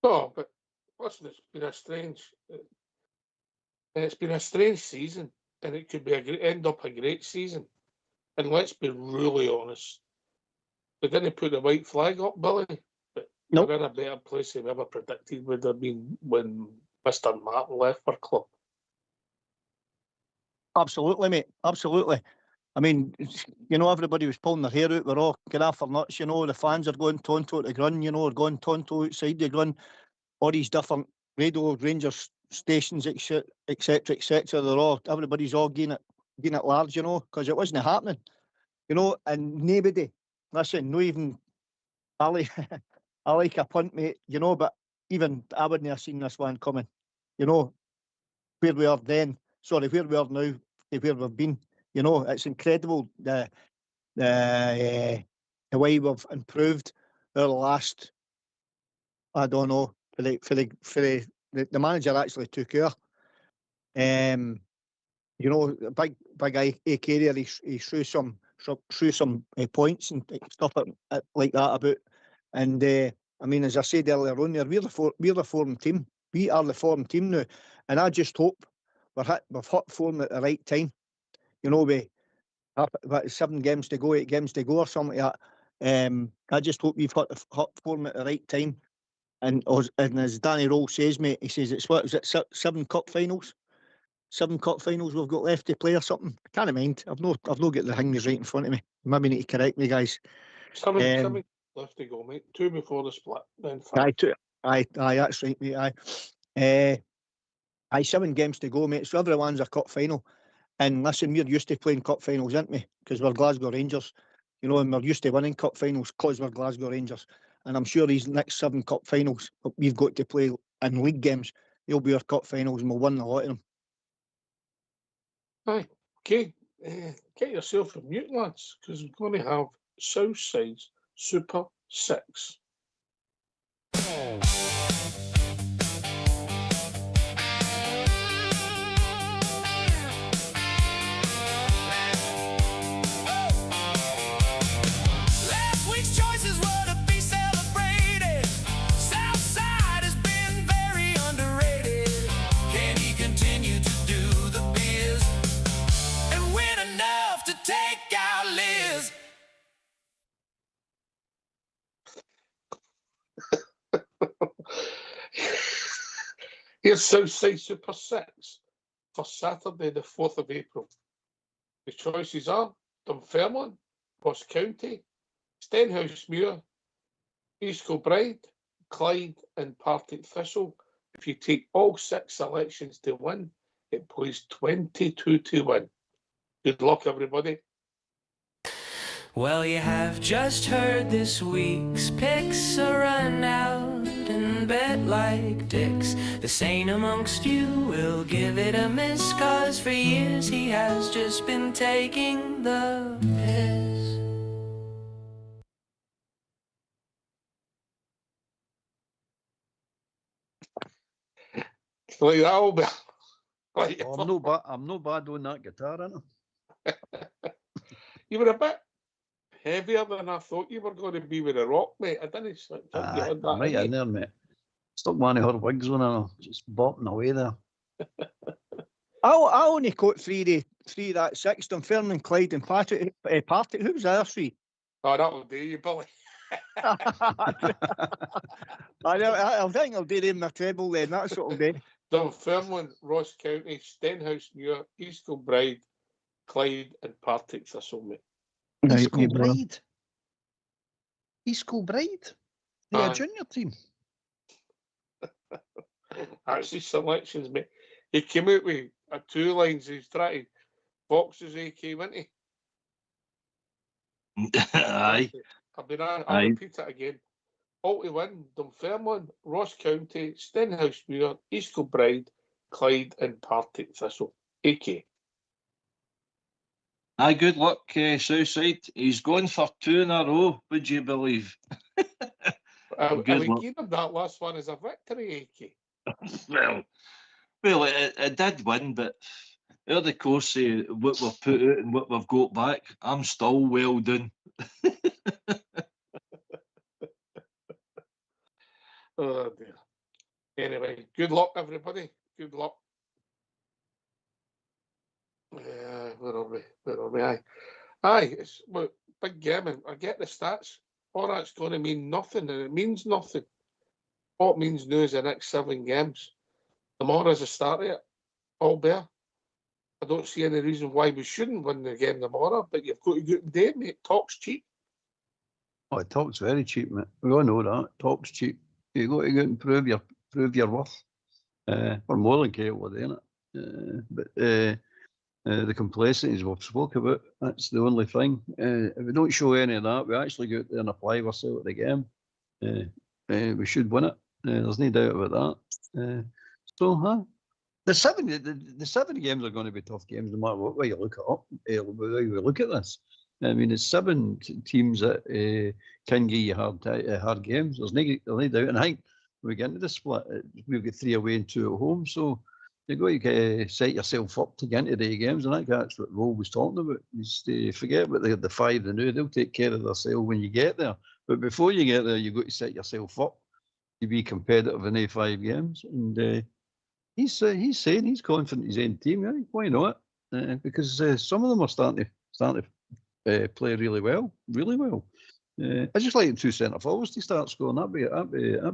No, but listen, it's been a strange season, and it could be end up a great season. And let's be really honest, they didn't put the white flag up, Billy. Nope. We're in a better place than we ever predicted would have been when Mr. Martin left our club. Absolutely, mate. Absolutely. I mean, everybody was pulling their hair out. We're all going after nuts, the fans are going tonto at the Grun, are going tonto outside the Grun. All these different radio Rangers stations, etc., etc. Everybody's all getting it large, because it wasn't happening, and nobody, listen, not even Ali. I like a punt, mate, but even I wouldn't have seen this one coming. Where we are then, where we are now, to where we've been. It's incredible the way we've improved our last. I don't know. For the manager actually took care. Big AK there. He threw some points and stuff like that about. And I mean, as I said earlier on there, we're the form team. We are the form team now, and I just hope we've hit form at the right time. We have about 7 games to go, 8 games to go, or something like that. I just hope we've hit form at the right time. And as Danny Roll says, mate, he says it's 7 cup finals. 7 cup finals we've got left to play or something. I can't mind. I've not got the things right in front of me. Maybe need to correct me, guys. 7 left to go, mate. 2 before the split, then 5. Aye, that's right, mate. Aye, 7 games to go, mate. So everyone's a cup final. And listen, we're used to playing cup finals, aren't we? Because we're Glasgow Rangers, and we're used to winning cup finals because we're Glasgow Rangers. And I'm sure these next 7 cup finals we've got to play in league games, they'll be our cup finals, and we'll win a lot of them. Aye, okay. Get yourself from mute, lads, because we're going to have Southside's Super 6. Last week's choices were to be celebrated. Southside has been very underrated. Can he continue to do the biz and win enough to take out Liz? Here's Southside Super 6 for Saturday, the 4th of April. The choices are Dunfermline, Ross County, Stenhousemuir, East Kilbride, Clyde, and Partick Thistle. If you take all 6 selections to win, it plays 22 to win. Good luck, everybody. Well, you have just heard this week's picks a run out and bet like dicks. The sane amongst you will give it a miss, 'cause for years he has just been taking the piss. Like that, Albert. Like, I'm not bad on that guitar, innit? you were a bit heavier than I thought you were going to be with the rock, mate. I didn't think you had that. I'm right in there, mate. Stuck one of her wigs on her, just bopping away there. I only caught three that 6, Dunfermline, Clyde, and Partick. Who was the other 3? Oh, that'll do you, Billy. I think I'll do them the treble then. That's what I'll do. Dunfermline, Ross County, Stenhousemuir, East Kilbride, Clyde and Partick Thistle, mate. East Kilbride? East Kilbride? They're a junior team. That's his selections, mate. He came out with 2 lines. He's trying to box his AK, wasn't he? Aye. I'll repeat it again. All to win, Dunfermline, Ross County, Stenhousemuir, East Kilbride, Clyde and Partick Thistle. AK. Aye, good luck, Southside. He's going for 2 in a row, would you believe? I Good would luck. give him that last one as a victory, AK. Well, it did win, but over the course of what we've put out and what we've got back, I'm still well done. Oh dear. Anyway, good luck, everybody. Good luck. Where are we? Where are we? Aye, it's big game, and I get the stats. All that's going to mean nothing, and it means nothing. What it means now is the next 7 games. Tomorrow's the start of it. All bear. I don't see any reason why we shouldn't win the game tomorrow, but you've got to go out there, mate. Talk's cheap. Oh, talk's very cheap, mate. We all know that. Talk's cheap. You got to go out and prove your worth. We're more than capable of doing it. But the complacencies we've spoke about, that's the only thing. If we don't show any of that, we actually go out there and apply ourselves at the game. We should win it. There's no doubt about that. The 7 games are going to be tough games, no matter what way you look at it. Way we look at this. I mean, it's 7 teams that can give you hard games. There's no doubt. And I think when we get into the split, we've got 3 away and 2 at home. So you've got to set yourself up to get into the games. And I think that's what Roll was talking about. Is to forget about the 5 they know. They'll take care of themselves when you get there. But before you get there, you've got to set yourself up to be competitive in the 5 games. And he's saying he's confident in his own team. Right? Why not? Because some of them are starting to play really well. I just like the 2 centre forwards to start scoring. That'd be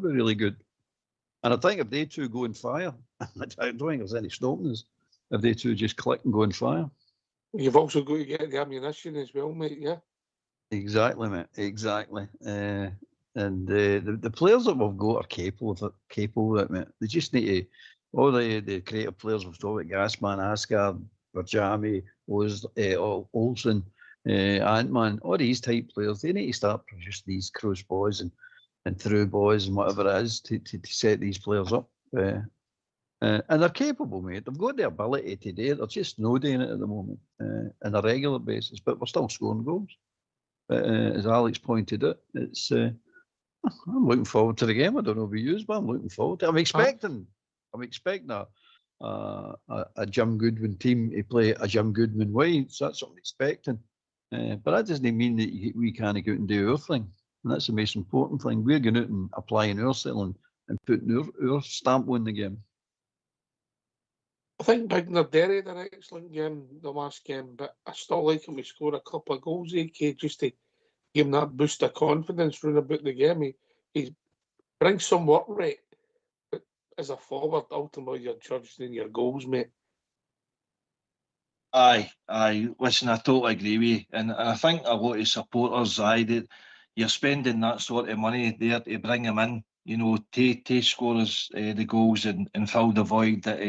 really good. And I think if they 2 go and fire, I don't think there's any stopping us. If they 2 just click and go and fire. You've also got to get the ammunition as well, mate. Yeah. Exactly, mate. Exactly. And the players that we've got are capable of it, mate. They just need to. All the creative players we've talked about, Gassman, Asgard, Berjami, Olsen, Ant-Man, all these type players, they need to start producing these cross boys and through boys and whatever it is to set these players up. And they're capable, mate. They've got the ability to do it. They're just not doing it at the moment on a regular basis, but we're still scoring goals. As Alex pointed out, it's. I'm looking forward to the game. I don't know if we use, but I'm looking forward to it. I'm expecting a Jim Goodwin team to play a Jim Goodwin way. So that's what I'm expecting. But that doesn't mean that we can't go out and do our thing. And that's the most important thing. We're going out and applying ourselves and putting our stamp on the game. I think Bigner Derry had an excellent game, the last game, but I still like him to score a couple of goals, AK, just to give him that boost of confidence round about the game. He brings some work rate. But as a forward, ultimately you're judged in your goals, mate. Aye. Listen, I totally agree with you. And I think a lot of supporters, you're spending that sort of money there to bring him in, to score us the goals and fill the void that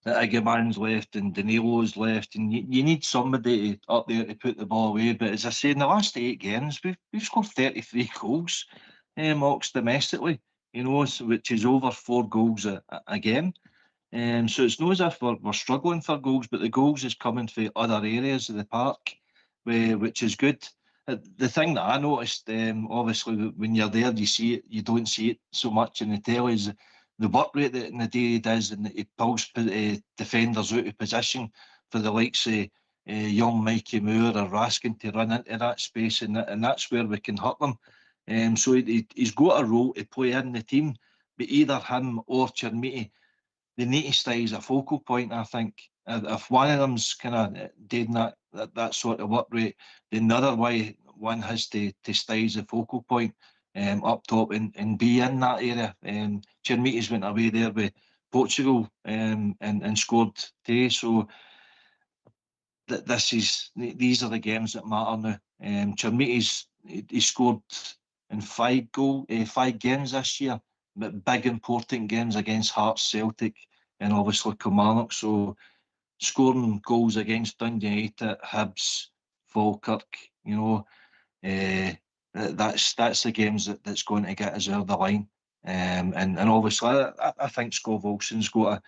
Iggyman's left and Danilo's left. And you need somebody up there to put the ball away. But as I say, in the last 8 games, we've scored 33 goals, Mox, domestically, which is over 4 goals a game. So it's not as if we're struggling for goals, but the goals is coming from other areas of the park, which is good. The thing that I noticed, obviously, when you're there, you see it. You don't see it so much in the telly. Is the work rate that Nadiri does, and it pulls defenders out of position for the likes of young Mikey Moore or Raskin to run into that space, and that's where we can hurt them. So he's got a role to play in the team, but either him or Chermiti, they need to stay as a focal point, I think. If one of them's kind of doing that sort of work rate, then the other one has to stay as a focal point up top and be in that area. Chermiti's went away there with Portugal and scored today. So these are the games that matter now. Chermiti's he scored in 5 games this year, but big important games against Hearts, Celtic, and obviously Kilmarnock. So scoring goals against Dundee United, Hibs, Falkirk, that's the games that's going to get us over the line. And obviously, I think Scott Wilson's got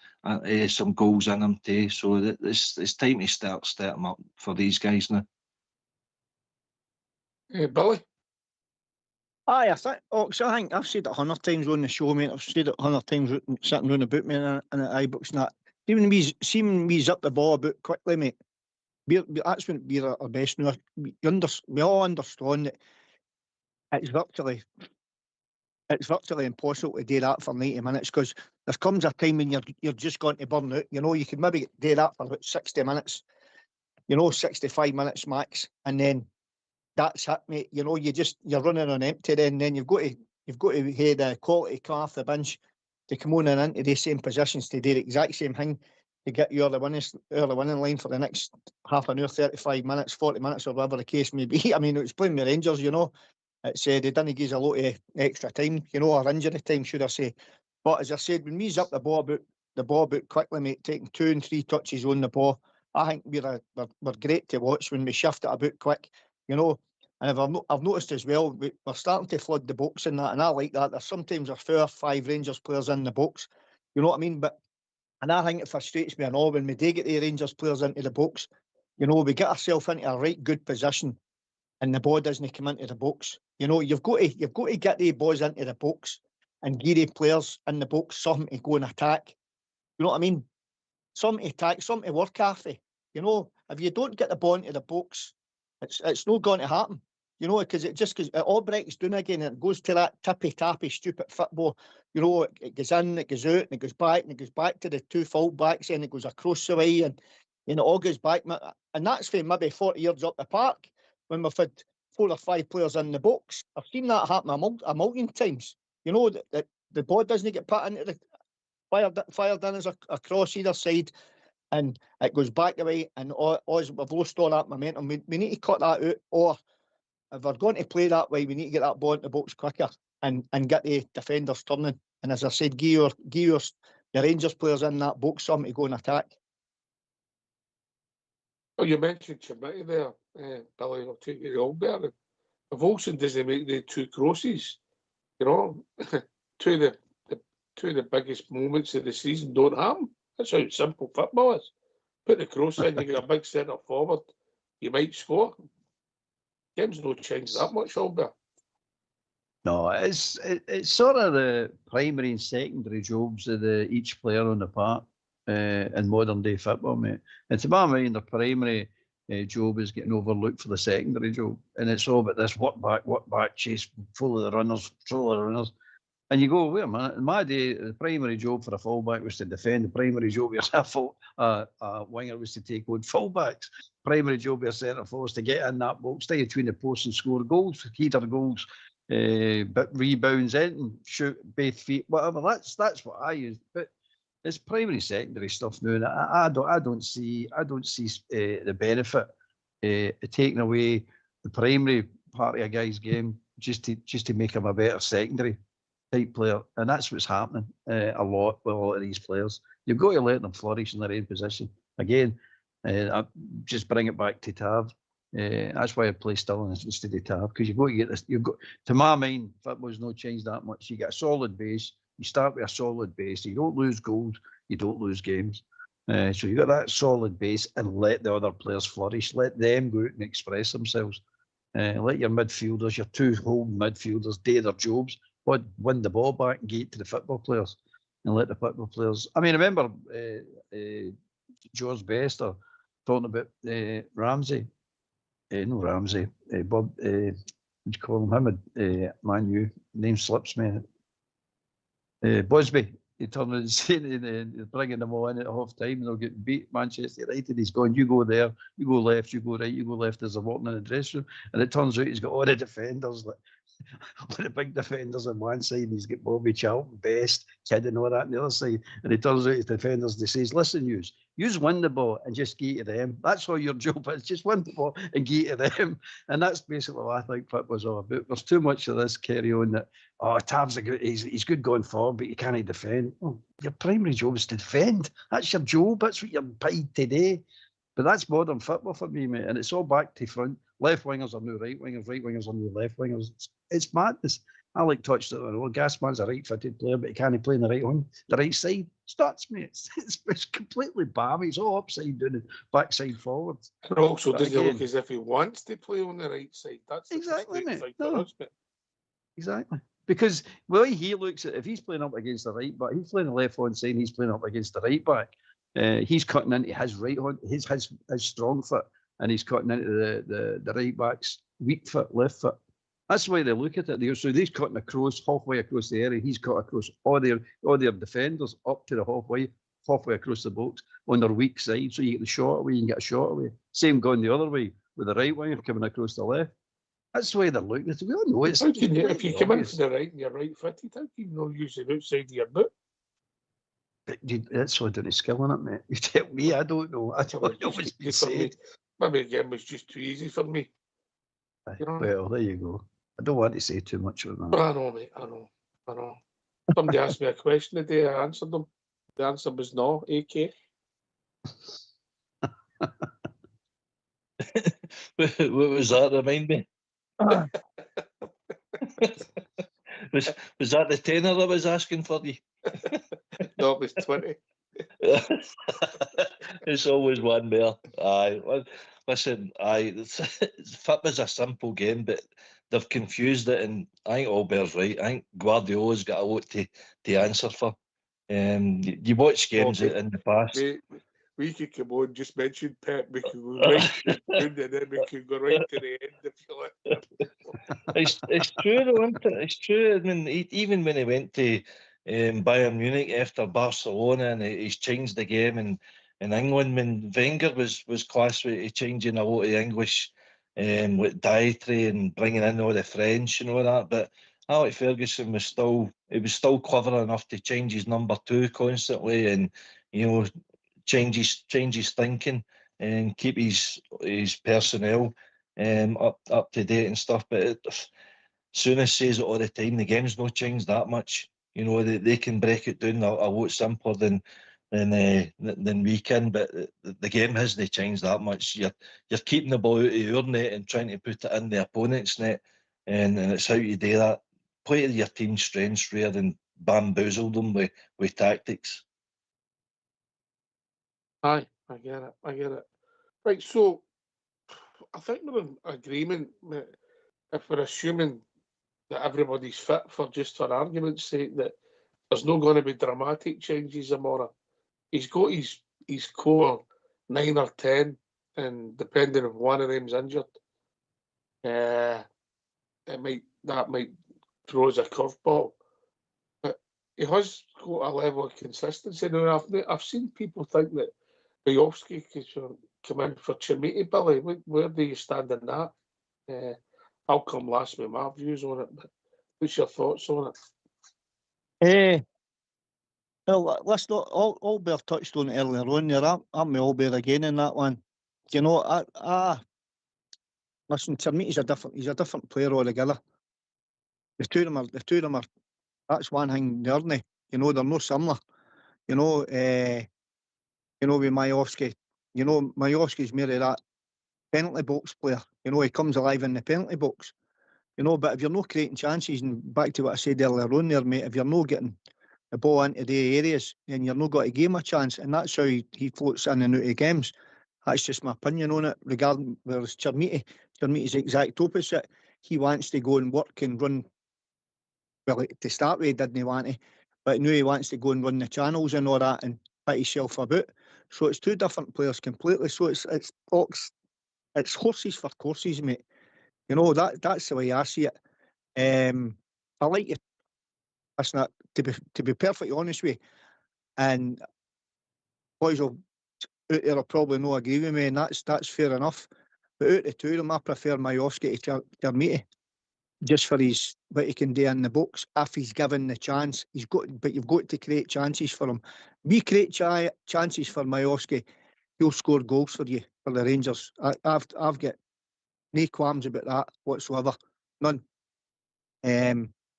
some goals in him too. So it's time to start them up for these guys now. Billy? Aye, I think I've said it 100 times on the show, mate. I've said it 100 times sitting round about me in the iBooks and that. Even we's up the ball a bit quickly, mate. That's when we're our best now. We all understand that it's virtually impossible to do that for 90 minutes, because there comes a time when you're just going to burn out. You can maybe do that for about 60 minutes, 65 minutes max, and then that's it, mate. You're running on empty. Then you've got to have the quality car off the bench to come on and into the same positions to do the exact same thing to get you the winning line for the next half an hour, 35 minutes, 40 minutes, or whatever the case may be. I mean, it's playing the Rangers, It's they didn't give us a lot of extra time, or injury time, should I say. But as I said, when we's up the ball about quickly, mate, taking 2 and 3 touches on the ball, I think we're great to watch when we shift it about quick, And I've noticed as well, we're starting to flood the box in that, and I like that. There's sometimes 4 or 5 Rangers players in the box, you know what I mean? And I think it frustrates me and all when we do get the Rangers players into the box, we get ourselves into a right good position and the ball doesn't come into the box. You've got to get the boys into the box and give the players in the box something to go and attack. You know what I mean? Something to attack, something to work after. If you don't get the ball into the box, it's not going to happen. Because it all breaks down again and it goes to that tippy-tappy stupid football. It goes in, it goes out, and it goes back, and it goes back to the 2 full backs, and it goes across the way, and it all goes back. And that's for maybe 40 yards up the park when we've had 4 or 5 players in the box. I've seen that happen a million times. That the ball doesn't get put into the fired in as a cross either side, and it goes back away, and we've lost all that momentum. We need to cut that out, or if we're going to play that way, we need to get that ball in the box quicker and get the defenders turning. And as I said, give your Rangers players in that box something to go and attack. Well, you mentioned Chimity there, Billy. I'll take you all better. If Olsen doesn't make the 2 crosses, two of the biggest moments of the season don't happen. That's how simple football is. Put the cross in, you get a big centre forward, you might score. Game's no change that much, Albert. No, it's sort of the primary and secondary jobs of each player on the park in modern day football, mate. And to my mind, the primary job is getting overlooked for the secondary job, and it's all about this work back, chase, full of the runners. And you go, wait a minute, in my day, the primary job for a fullback was to defend. The primary job for a winger was to take on fullbacks. Primary job of a centre forward was to get in that box, stay between the posts and score goals, header goals, but rebounds, anything, shoot, both feet, whatever. That's what I use. But it's primary, secondary stuff now, and I don't see the benefit of taking away the primary part of a guy's game just to make him a better secondary type player, and that's what's happening a lot with a lot of these players. You've got to let them flourish in their own position. Again, I just bring it back to Tav. That's why I play Stirling instead of Tav, because you've got to get this. To my mind, football's not changed that much. You get a solid base. You start with a solid base. You don't lose goals. You don't lose games. So you got that solid base, and let the other players flourish. Let them go out and express themselves. Let your midfielders, your 2 home midfielders, do their jobs. Win the ball back and get to the football players, and let the football players. I mean, I remember George Bester talking about Ramsey. No, Ramsey. Bob. What do you call him? Man U. Name slips me. Busby. He turned and saying, bringing them all in at half time, and they'll get beat. Manchester United. He's going, you go there, you go left, you go right, you go left. There's a walking in the dressing room, and it turns out he's got all the defenders. One of the big defenders on one side, he's got Bobby Charlton, Best, Kidd and all that on the other side. And he turns out his defenders, they says, listen, yous win the ball and just get to them. That's all your job is, just win the ball and get to them. And that's basically what I think football's all about. There's too much of this carry on that, oh, Tav's he's good going forward, but you can't defend. Well, your primary job is to defend. That's your job. That's what you're paid today. But that's modern football for me, mate. And it's all back to front. Left wingers are new right wingers are new left wingers. It's madness. I like touched it. Well, Gasman's a right-footed player, but he can't play on the right side. Starts, mate. It's completely balmy. It's all upside down and backside forward. And also, does he look as if he wants to play on the right side? That's exactly, mate. For us, mate. Exactly. Because the way he looks at it, if he's playing up against the right back, he's playing the left hand side, he's playing up against the right back. He's cutting into his right hand, his strong foot, and he's cutting into the right back's weak foot, left foot. That's the way they look at it. So he's cutting across, halfway across the area. He's cut across all their defenders up to the halfway across the box on their weak side. So you get the shot away, you can get a shot away. Same going the other way with the right winger coming across the left. That's the way they're looking at it. We all know it's. If you come into the right and you're right footed, how can you not use the outside of your boot? That's all down to skill in it, mate. You tell me, I don't know. I don't know what you say. Maybe the game was just too easy for me. You know? Well, there you go. I don't want to say too much about that. I know, mate. I know. Somebody asked me a question today. I answered them. The answer was no. AK. What was that? Remind me. Was that the tenor that was asking for you? No, it was 20. It's always one there. Aye. Listen, football's a simple game, but they've confused it, and I think Albert's right. I think Guardiola's got a lot to answer for. You watch games in the past. We could come on, just mention Pep, we could go right to the end, and then we could go right to the end if you like. It's true though, isn't it? It's true. I mean, even when he went to Bayern Munich after Barcelona, and he's changed the game in England. When Wenger was class with changing a lot of English with dietary and bringing in all the French and all that, but Alex Ferguson was still clever enough to change his number 2 constantly, and change his thinking and keep his personnel up to date and stuff. But Souness says it all the time, the game's not changed that much. They can break it down a lot simpler than we can, but the game hasn't changed that much. You're keeping the ball out of your net and trying to put it in the opponent's net, and it's how you do that. Play to your team's strengths rather than bamboozle them with tactics. Aye, I get it. Right, so I think we're in agreement, mate, if we're assuming that everybody's fit for argument's sake, that there's not going to be dramatic changes tomorrow. He's got his core 9 or 10, and depending if one of them's injured, that might throw us a curveball. But he has got a level of consistency. Now, I've seen people think that Biowski could come in for Chimiti, Billy. Where do you stand in that? I'll come last with my views on it, but what's your thoughts on it? Well, let's not. Albert touched on it earlier on there. I'm with Albert again in that one. Listen, Chimiti's he's a different player altogether. The two of them are. That's one thing they're not. They're no similar. With Majowski. Majowski's more of that penalty box player. He comes alive in the penalty box. But if you're not creating chances, and back to what I said earlier on there, mate, if you're not getting the ball into the areas, then you're not got to give him a chance, and that's how he floats in and out of games. That's just my opinion on it. Regarding whereas Chimiti's the exact opposite. He wants to go and work and run. Well, to start with, he didn't want to, but now he wants to go and run the channels and all that and put himself about. So it's two different players completely. So it's horses for courses, mate. That's the way I see it. I like it. That's not to be perfectly honest with you, and boys out there will probably not agree with me, and that's fair enough. But out of the two of them, I prefer Majowski to Chimiti. just for his what he can do in the box if he's given the chance. But you've got to create chances for him. We create chances for Miovski, he'll score goals for you for the Rangers. I've got no qualms about that whatsoever, none.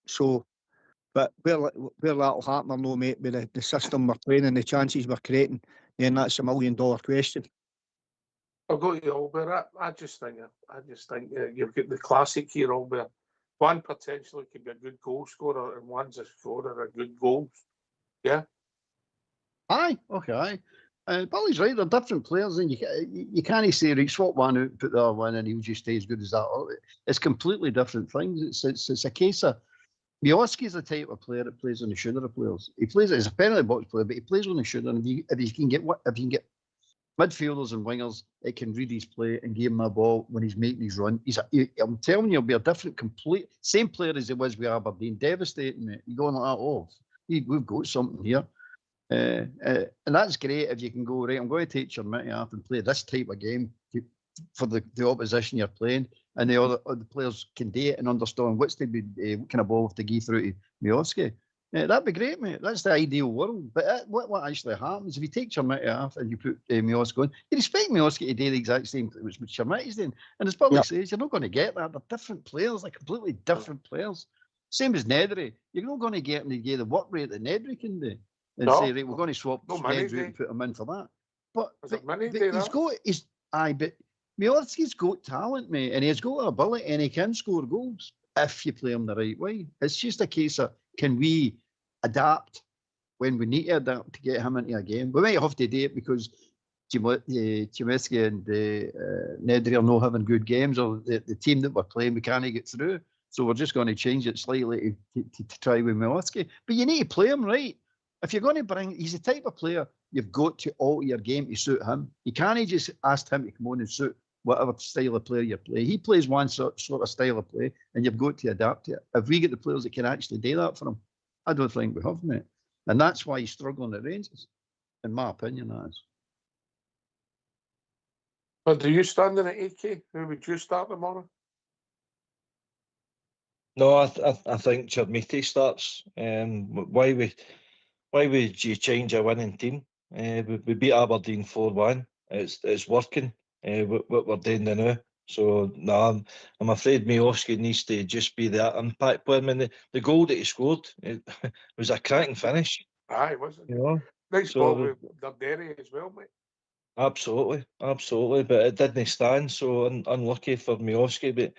So, but where that'll happen, or no, mate, with the system we're playing and the chances we're creating, then that's $1 million question. I've got you, Albert. I just think you've got the classic here, Albert. One potentially could be a good goal scorer, and one's a scorer of good goals. Yeah. Aye, okay, aye. Billy's right. They're different players, and you can't say right, swap one out, put the other one, and he'll just stay as good as that. It's completely different things. It's a case of Miovski's the type of player that plays on the shoulder of players. He plays as a penalty box player, but he plays on the shoulder. And if you can get midfielders and wingers, it can read his play and give him a ball when he's making his run. I'm telling you, he'll be a different, complete same player as he was with Aberdeen. Devastating, mate. You're going like that. Oh, we've got something here. And that's great if you can go, right, I'm going to take your mitty off and play this type of game for the opposition you're playing, and the players can do it and understand what kind of ball to give through to Miovski. That'd be great, mate. That's the ideal world. But what actually happens if you take your mitty off and you put Miovski on, you expect Miovski to do the exact same which your mitty's doing. And as Billy says, you're not going to get that. They're different players, they're completely different players. Same as Nedry. You're not going to get him to get the work rate that Nedry can do. And say, right, we're going to swap Nedry and put him in for that. But Miovski's got talent, mate, and he's got ability, and he can score goals if you play him the right way. It's just a case of, can we adapt when we need to adapt to get him into a game? We might have to do it because Chimetsky and Nedry are not having good games, or the team that we're playing, we can't get through. So we're just going to change it slightly to try with Miovski. But you need to play him right. If you're going to he's the type of player you've got to alter your game to suit him. You can't just ask him to come on and suit whatever style of player you play. He plays one sort of style of play, and you've got to adapt to it. If we get the players that can actually do that for him, I don't think we have, mate. And that's why he's struggling at Rangers, in my opinion, that is. But do you stand in at AK? Who would you start tomorrow? No, I think Chermiti starts. Why would you change a winning team? We beat Aberdeen 4-1. It's working. What we're doing now. So no, I'm afraid Miovski needs to just be that impact player. I mean, the goal that he scored, it was a cracking finish. Aye, wasn't it? You know, nice ball with Darderi as well, mate. Absolutely, but it didn't stand. So unlucky for Miovski, but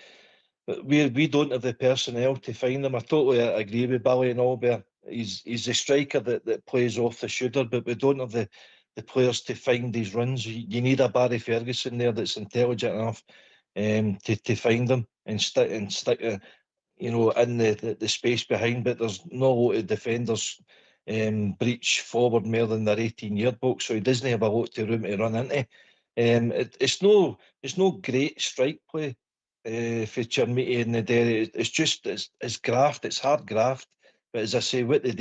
we don't have the personnel to find him. I totally agree with Billy and Albert. He's the striker that plays off the shooter, but we don't have the players to find these runs. You need a Barry Ferguson there that's intelligent enough to find them and stick in the space behind. But there's no lot of defenders breach forward more than their 18-year box, so he doesn't have a lot of room to run into. It's no great strike play for Chermiti and the Derry. It's graft, it's hard graft. But as I say, what they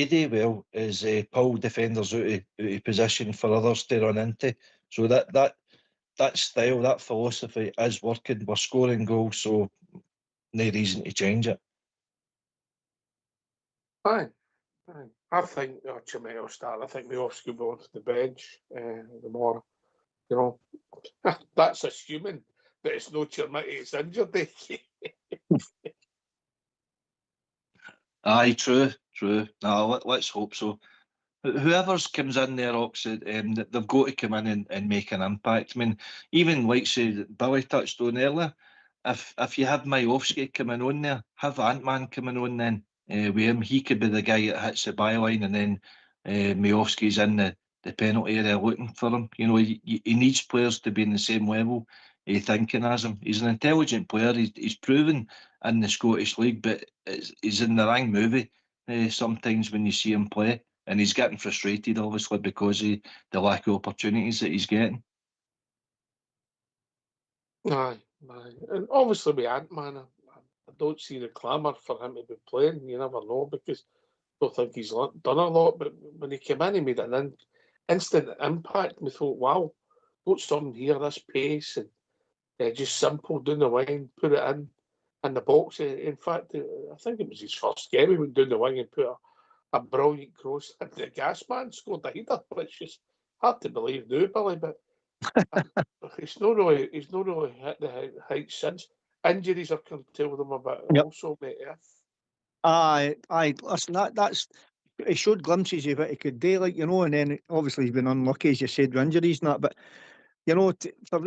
do well is pull defenders out of position for others to run into. So that style, that philosophy is working. We're scoring goals, so no reason to change it. Aye. I think Chermiti will start. I think Miovski will go to the bench tomorrow. You know, that's assuming that it's no Chermiti, it's injured. Aye, true. No, let's hope so. Whoever's comes in there, Oxford, they've got to come in and make an impact. I mean, even like say Billy touched on earlier, if you have Miovski coming on there, have Ant-Man coming on then with him. He could be the guy that hits the byline, and then Miovski's in the penalty area looking for him. You know, he needs players to be in the same level thinking as him. He's an intelligent player. He's proven in the Scottish League, but he's in the wrong movie sometimes when you see him play. And he's getting frustrated, obviously, because of the lack of opportunities that he's getting. Aye. And obviously with Ant-Man, I don't see the clamour for him to be playing. You never know, because I don't think he's done a lot. But when he came in, he made an instant impact. And we thought, wow, got something here, this pace, and just simple down the line, put it in. in the box. In fact, I think it was his first game. He went down the wing and put a brilliant cross. The gas man scored a header, but it's just hard to believe now, Billy. But he's not really hit the heights since. Injuries are curtailed him a bit also, mate. Yeah. Aye. Listen, that's he showed glimpses of what he could do, like, you know, and then obviously he's been unlucky, as you said, with injuries and that. But you know, for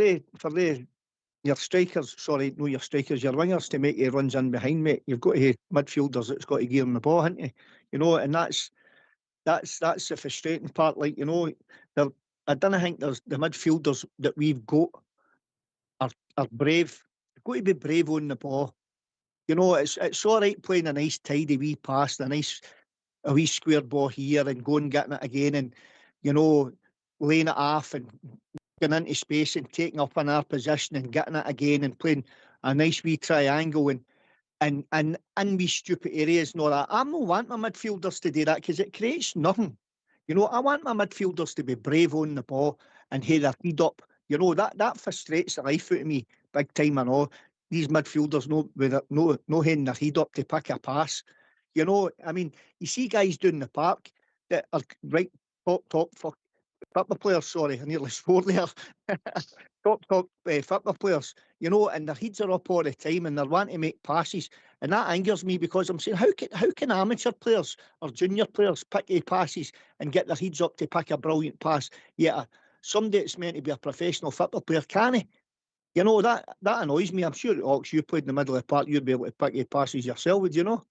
your strikers, sorry, no, your strikers, your wingers to make your runs in behind, mate, you've got to have midfielders that's got to gear on the ball, haven't you? You know, and that's the frustrating part. Like, you know, I don't think there's the midfielders that we've got are brave. You've got to be brave on the ball. You know, it's all right playing a nice tidy wee pass, a wee square ball here and going and getting it again, and you know, laying it off and going into space and taking up in our position and getting it again and playing a nice wee triangle and wee stupid areas and all that. I'm not wanting my midfielders to do that because it creates nothing. You know, I want my midfielders to be brave on the ball and have their head up. You know, that frustrates the life out of me big time and all. These midfielders no having their head up to pick a pass. You know, I mean, you see guys down the park that are right top football players, sorry, I nearly swore there. top football players, you know, and their heads are up all the time and they're wanting to make passes. And that angers me because I'm saying, how can amateur players or junior players pick a passes and get their heads up to pick a brilliant pass? Yet somebody that's meant to be a professional football player can't. You know, that annoys me. I'm sure, Ox, you played in the middle of the park, you'd be able to pick your passes yourself, would you know?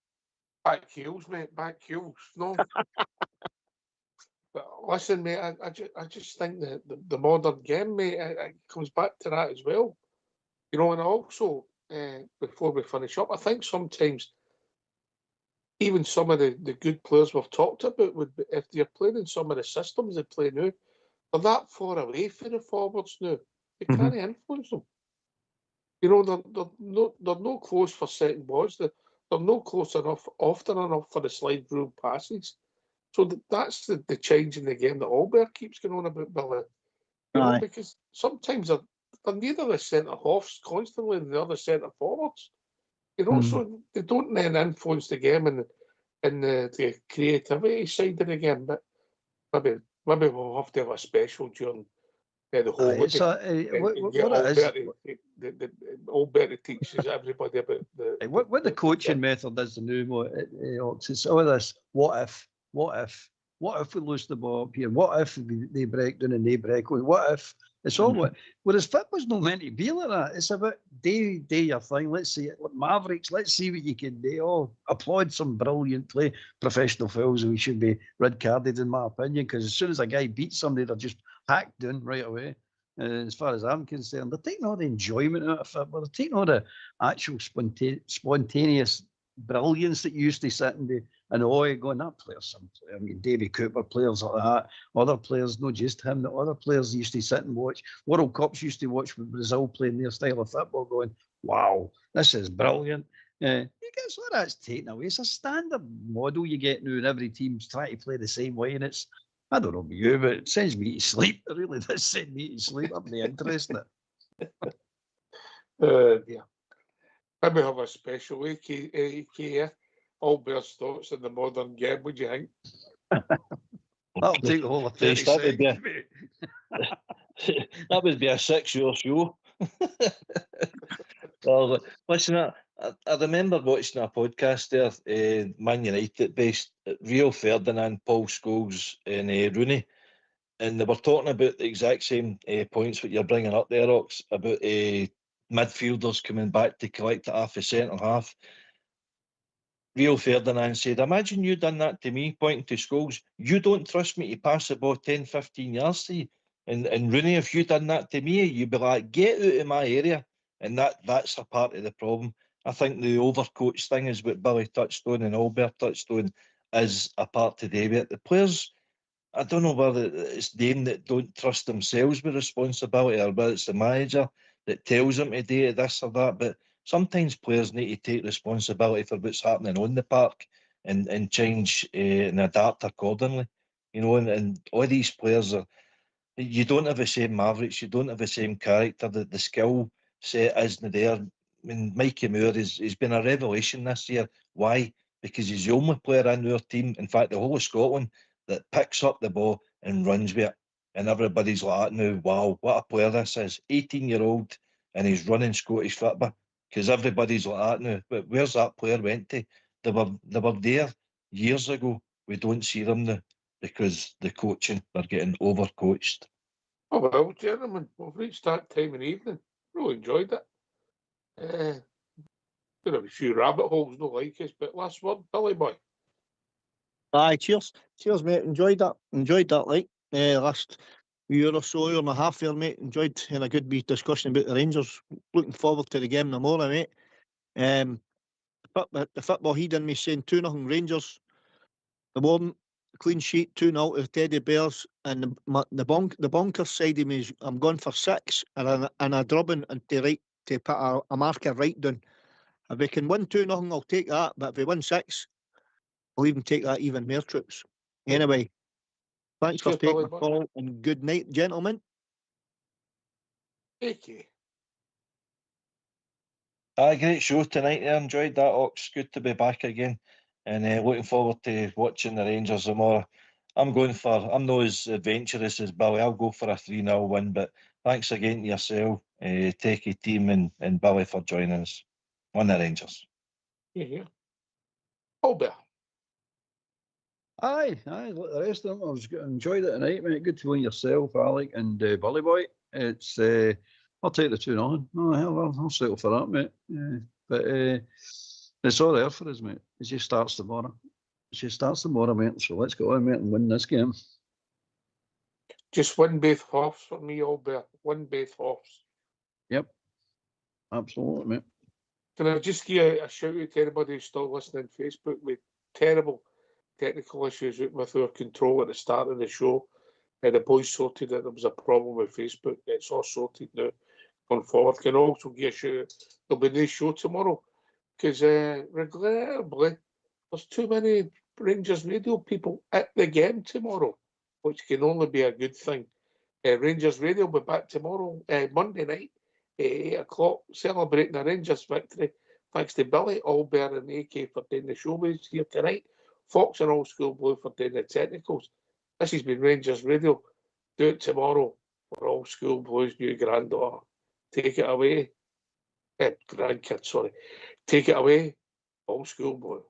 Back heels, mate. Back heels. No. But listen, mate, I just think that the modern game, mate, it comes back to that as well. You know, and also, before we finish up, I think sometimes even some of the good players we've talked about, if they're playing in some of the systems they play now, they're that far away from the forwards now. You can't influence them. You know, they're no close for setting balls. They're no close enough, often enough for the slide rule passes. So that's the change in the game that Albert keeps going on about, Billy. You know, because sometimes they're neither the centre halves constantly than the other centre forwards. You know, so they don't then influence the game and the creativity side of the game. But maybe we'll have to have a special during the whole. Albert teaches everybody about what the coaching method is the new it's all this what if we lose the ball up here, what if they break down and they break on, what if it's all what, whereas football's not meant to be like that. It's about day your thing. Let's see it, Mavericks, let's see what you can do. Applaud some brilliant play. Professional fouls, we should be red carded in my opinion, because as soon as a guy beats somebody, they're just hacked down right away. As far as I'm concerned, they're taking all the enjoyment out of football. They're taking all the actual spontaneous brilliance that used to sit in the going, that player's some player. I mean, Davy Cooper, players like that. Other players, not just him, the other players used to sit and watch. World Cups used to watch with Brazil playing their style of football, going, wow, this is brilliant. You guess what that's taken away. It's a standard model you get now, and every team's trying to play the same way, and it's, I don't know about you, but it sends me to sleep. It really does send me to sleep. I'm not interested in it. Yeah. Maybe have a special AK. Albert's thoughts on the modern game. What do you think? That'll take the whole of 30 seconds. That would be a 6-hour show. Well, listen, I remember watching a podcast there, Man United based, Rio Ferdinand, Paul Scholes and Rooney, and they were talking about the exact same points what you're bringing up there, Ox, about midfielders coming back to collect it off the centre half. Rio Ferdinand said, imagine you done that to me, pointing to Scholes. You don't trust me to pass the ball 10, 15 yards to you. And Rooney, if you done that to me, you'd be like, get out of my area. And that's a part of the problem. I think the overcoach thing is what Billy touched on and Albert touched on is a part today. But the players, I don't know whether it's them that don't trust themselves with responsibility or whether it's the manager that tells them to do this or that. But sometimes players need to take responsibility for what's happening on the park and change and adapt accordingly. You know, and all these players you don't have the same Mavericks, you don't have the same character, the skill set isn't there. mean, Mikey Moore he's been a revelation this year. Why? Because he's the only player in our team, in fact, the whole of Scotland, that picks up the ball and runs with it. And everybody's like, now, wow, what a player this is. 18-year-old, and he's running Scottish football. Because everybody's like that now. But where's that player went to? They were there years ago. We don't see them now because the coaching, they're getting overcoached. Oh, well, gentlemen, we've reached that time in the evening. Really enjoyed it. Been a few rabbit holes, no like us, but last word, Billy boy. Aye, cheers. Cheers, mate. Enjoyed that, like. Last year or so, year and a half there, mate. Enjoyed having a good wee discussion about the Rangers. Looking forward to the game tomorrow, mate. But the football he done me saying 2-0 Rangers. The one clean sheet, 2-0 to the Teddy Bears, and the bunker side of me is I'm going for 6 and a drubbing and to put a marker right down. If we can win 2-0, I'll take that. But if we win 6, I'll even take that even more troops. Anyway, thanks for taking my call and good night, gentlemen. Thank you. Great show tonight. I enjoyed that, Ox. Good to be back again. And looking forward to watching the Rangers tomorrow. I'm not as adventurous as Billy. I'll go for a 3-0 win. But thanks again to yourself, Techie team, and Billy for joining us on the Rangers. Yeah. Albert. Aye, like the rest of them. Enjoyed it tonight, mate. Good to know yourself, Alec, and Billy Boy. It's I'll take the 2-0. Oh hell, I'll settle for that, mate. But it's all there for us, mate. It just starts tomorrow. Mate. So let's go on, mate, and win this game. Just win both halves for me, Albert. Win both halves. Yep, absolutely, mate. Can I just give a shout out to anybody who's still listening on Facebook with terrible technical issues with our control at the start of the show. The boys sorted that there was a problem with Facebook. It's all sorted now. Going forward, can also give a shout out. There'll be no show tomorrow because regrettably there's too many Rangers Radio people at the game tomorrow, which can only be a good thing. Rangers Radio will be back tomorrow, Monday night, at 8 o'clock, celebrating the Rangers victory. Thanks to Billy, Albert, and AK for doing the showbiz here tonight. Fox and Old School Blue for doing the technicals. This has been Rangers Radio. Do it tomorrow for Old School Blue's new granddaughter. Take it away. Grandkid, sorry. Take it away, Old School Blue.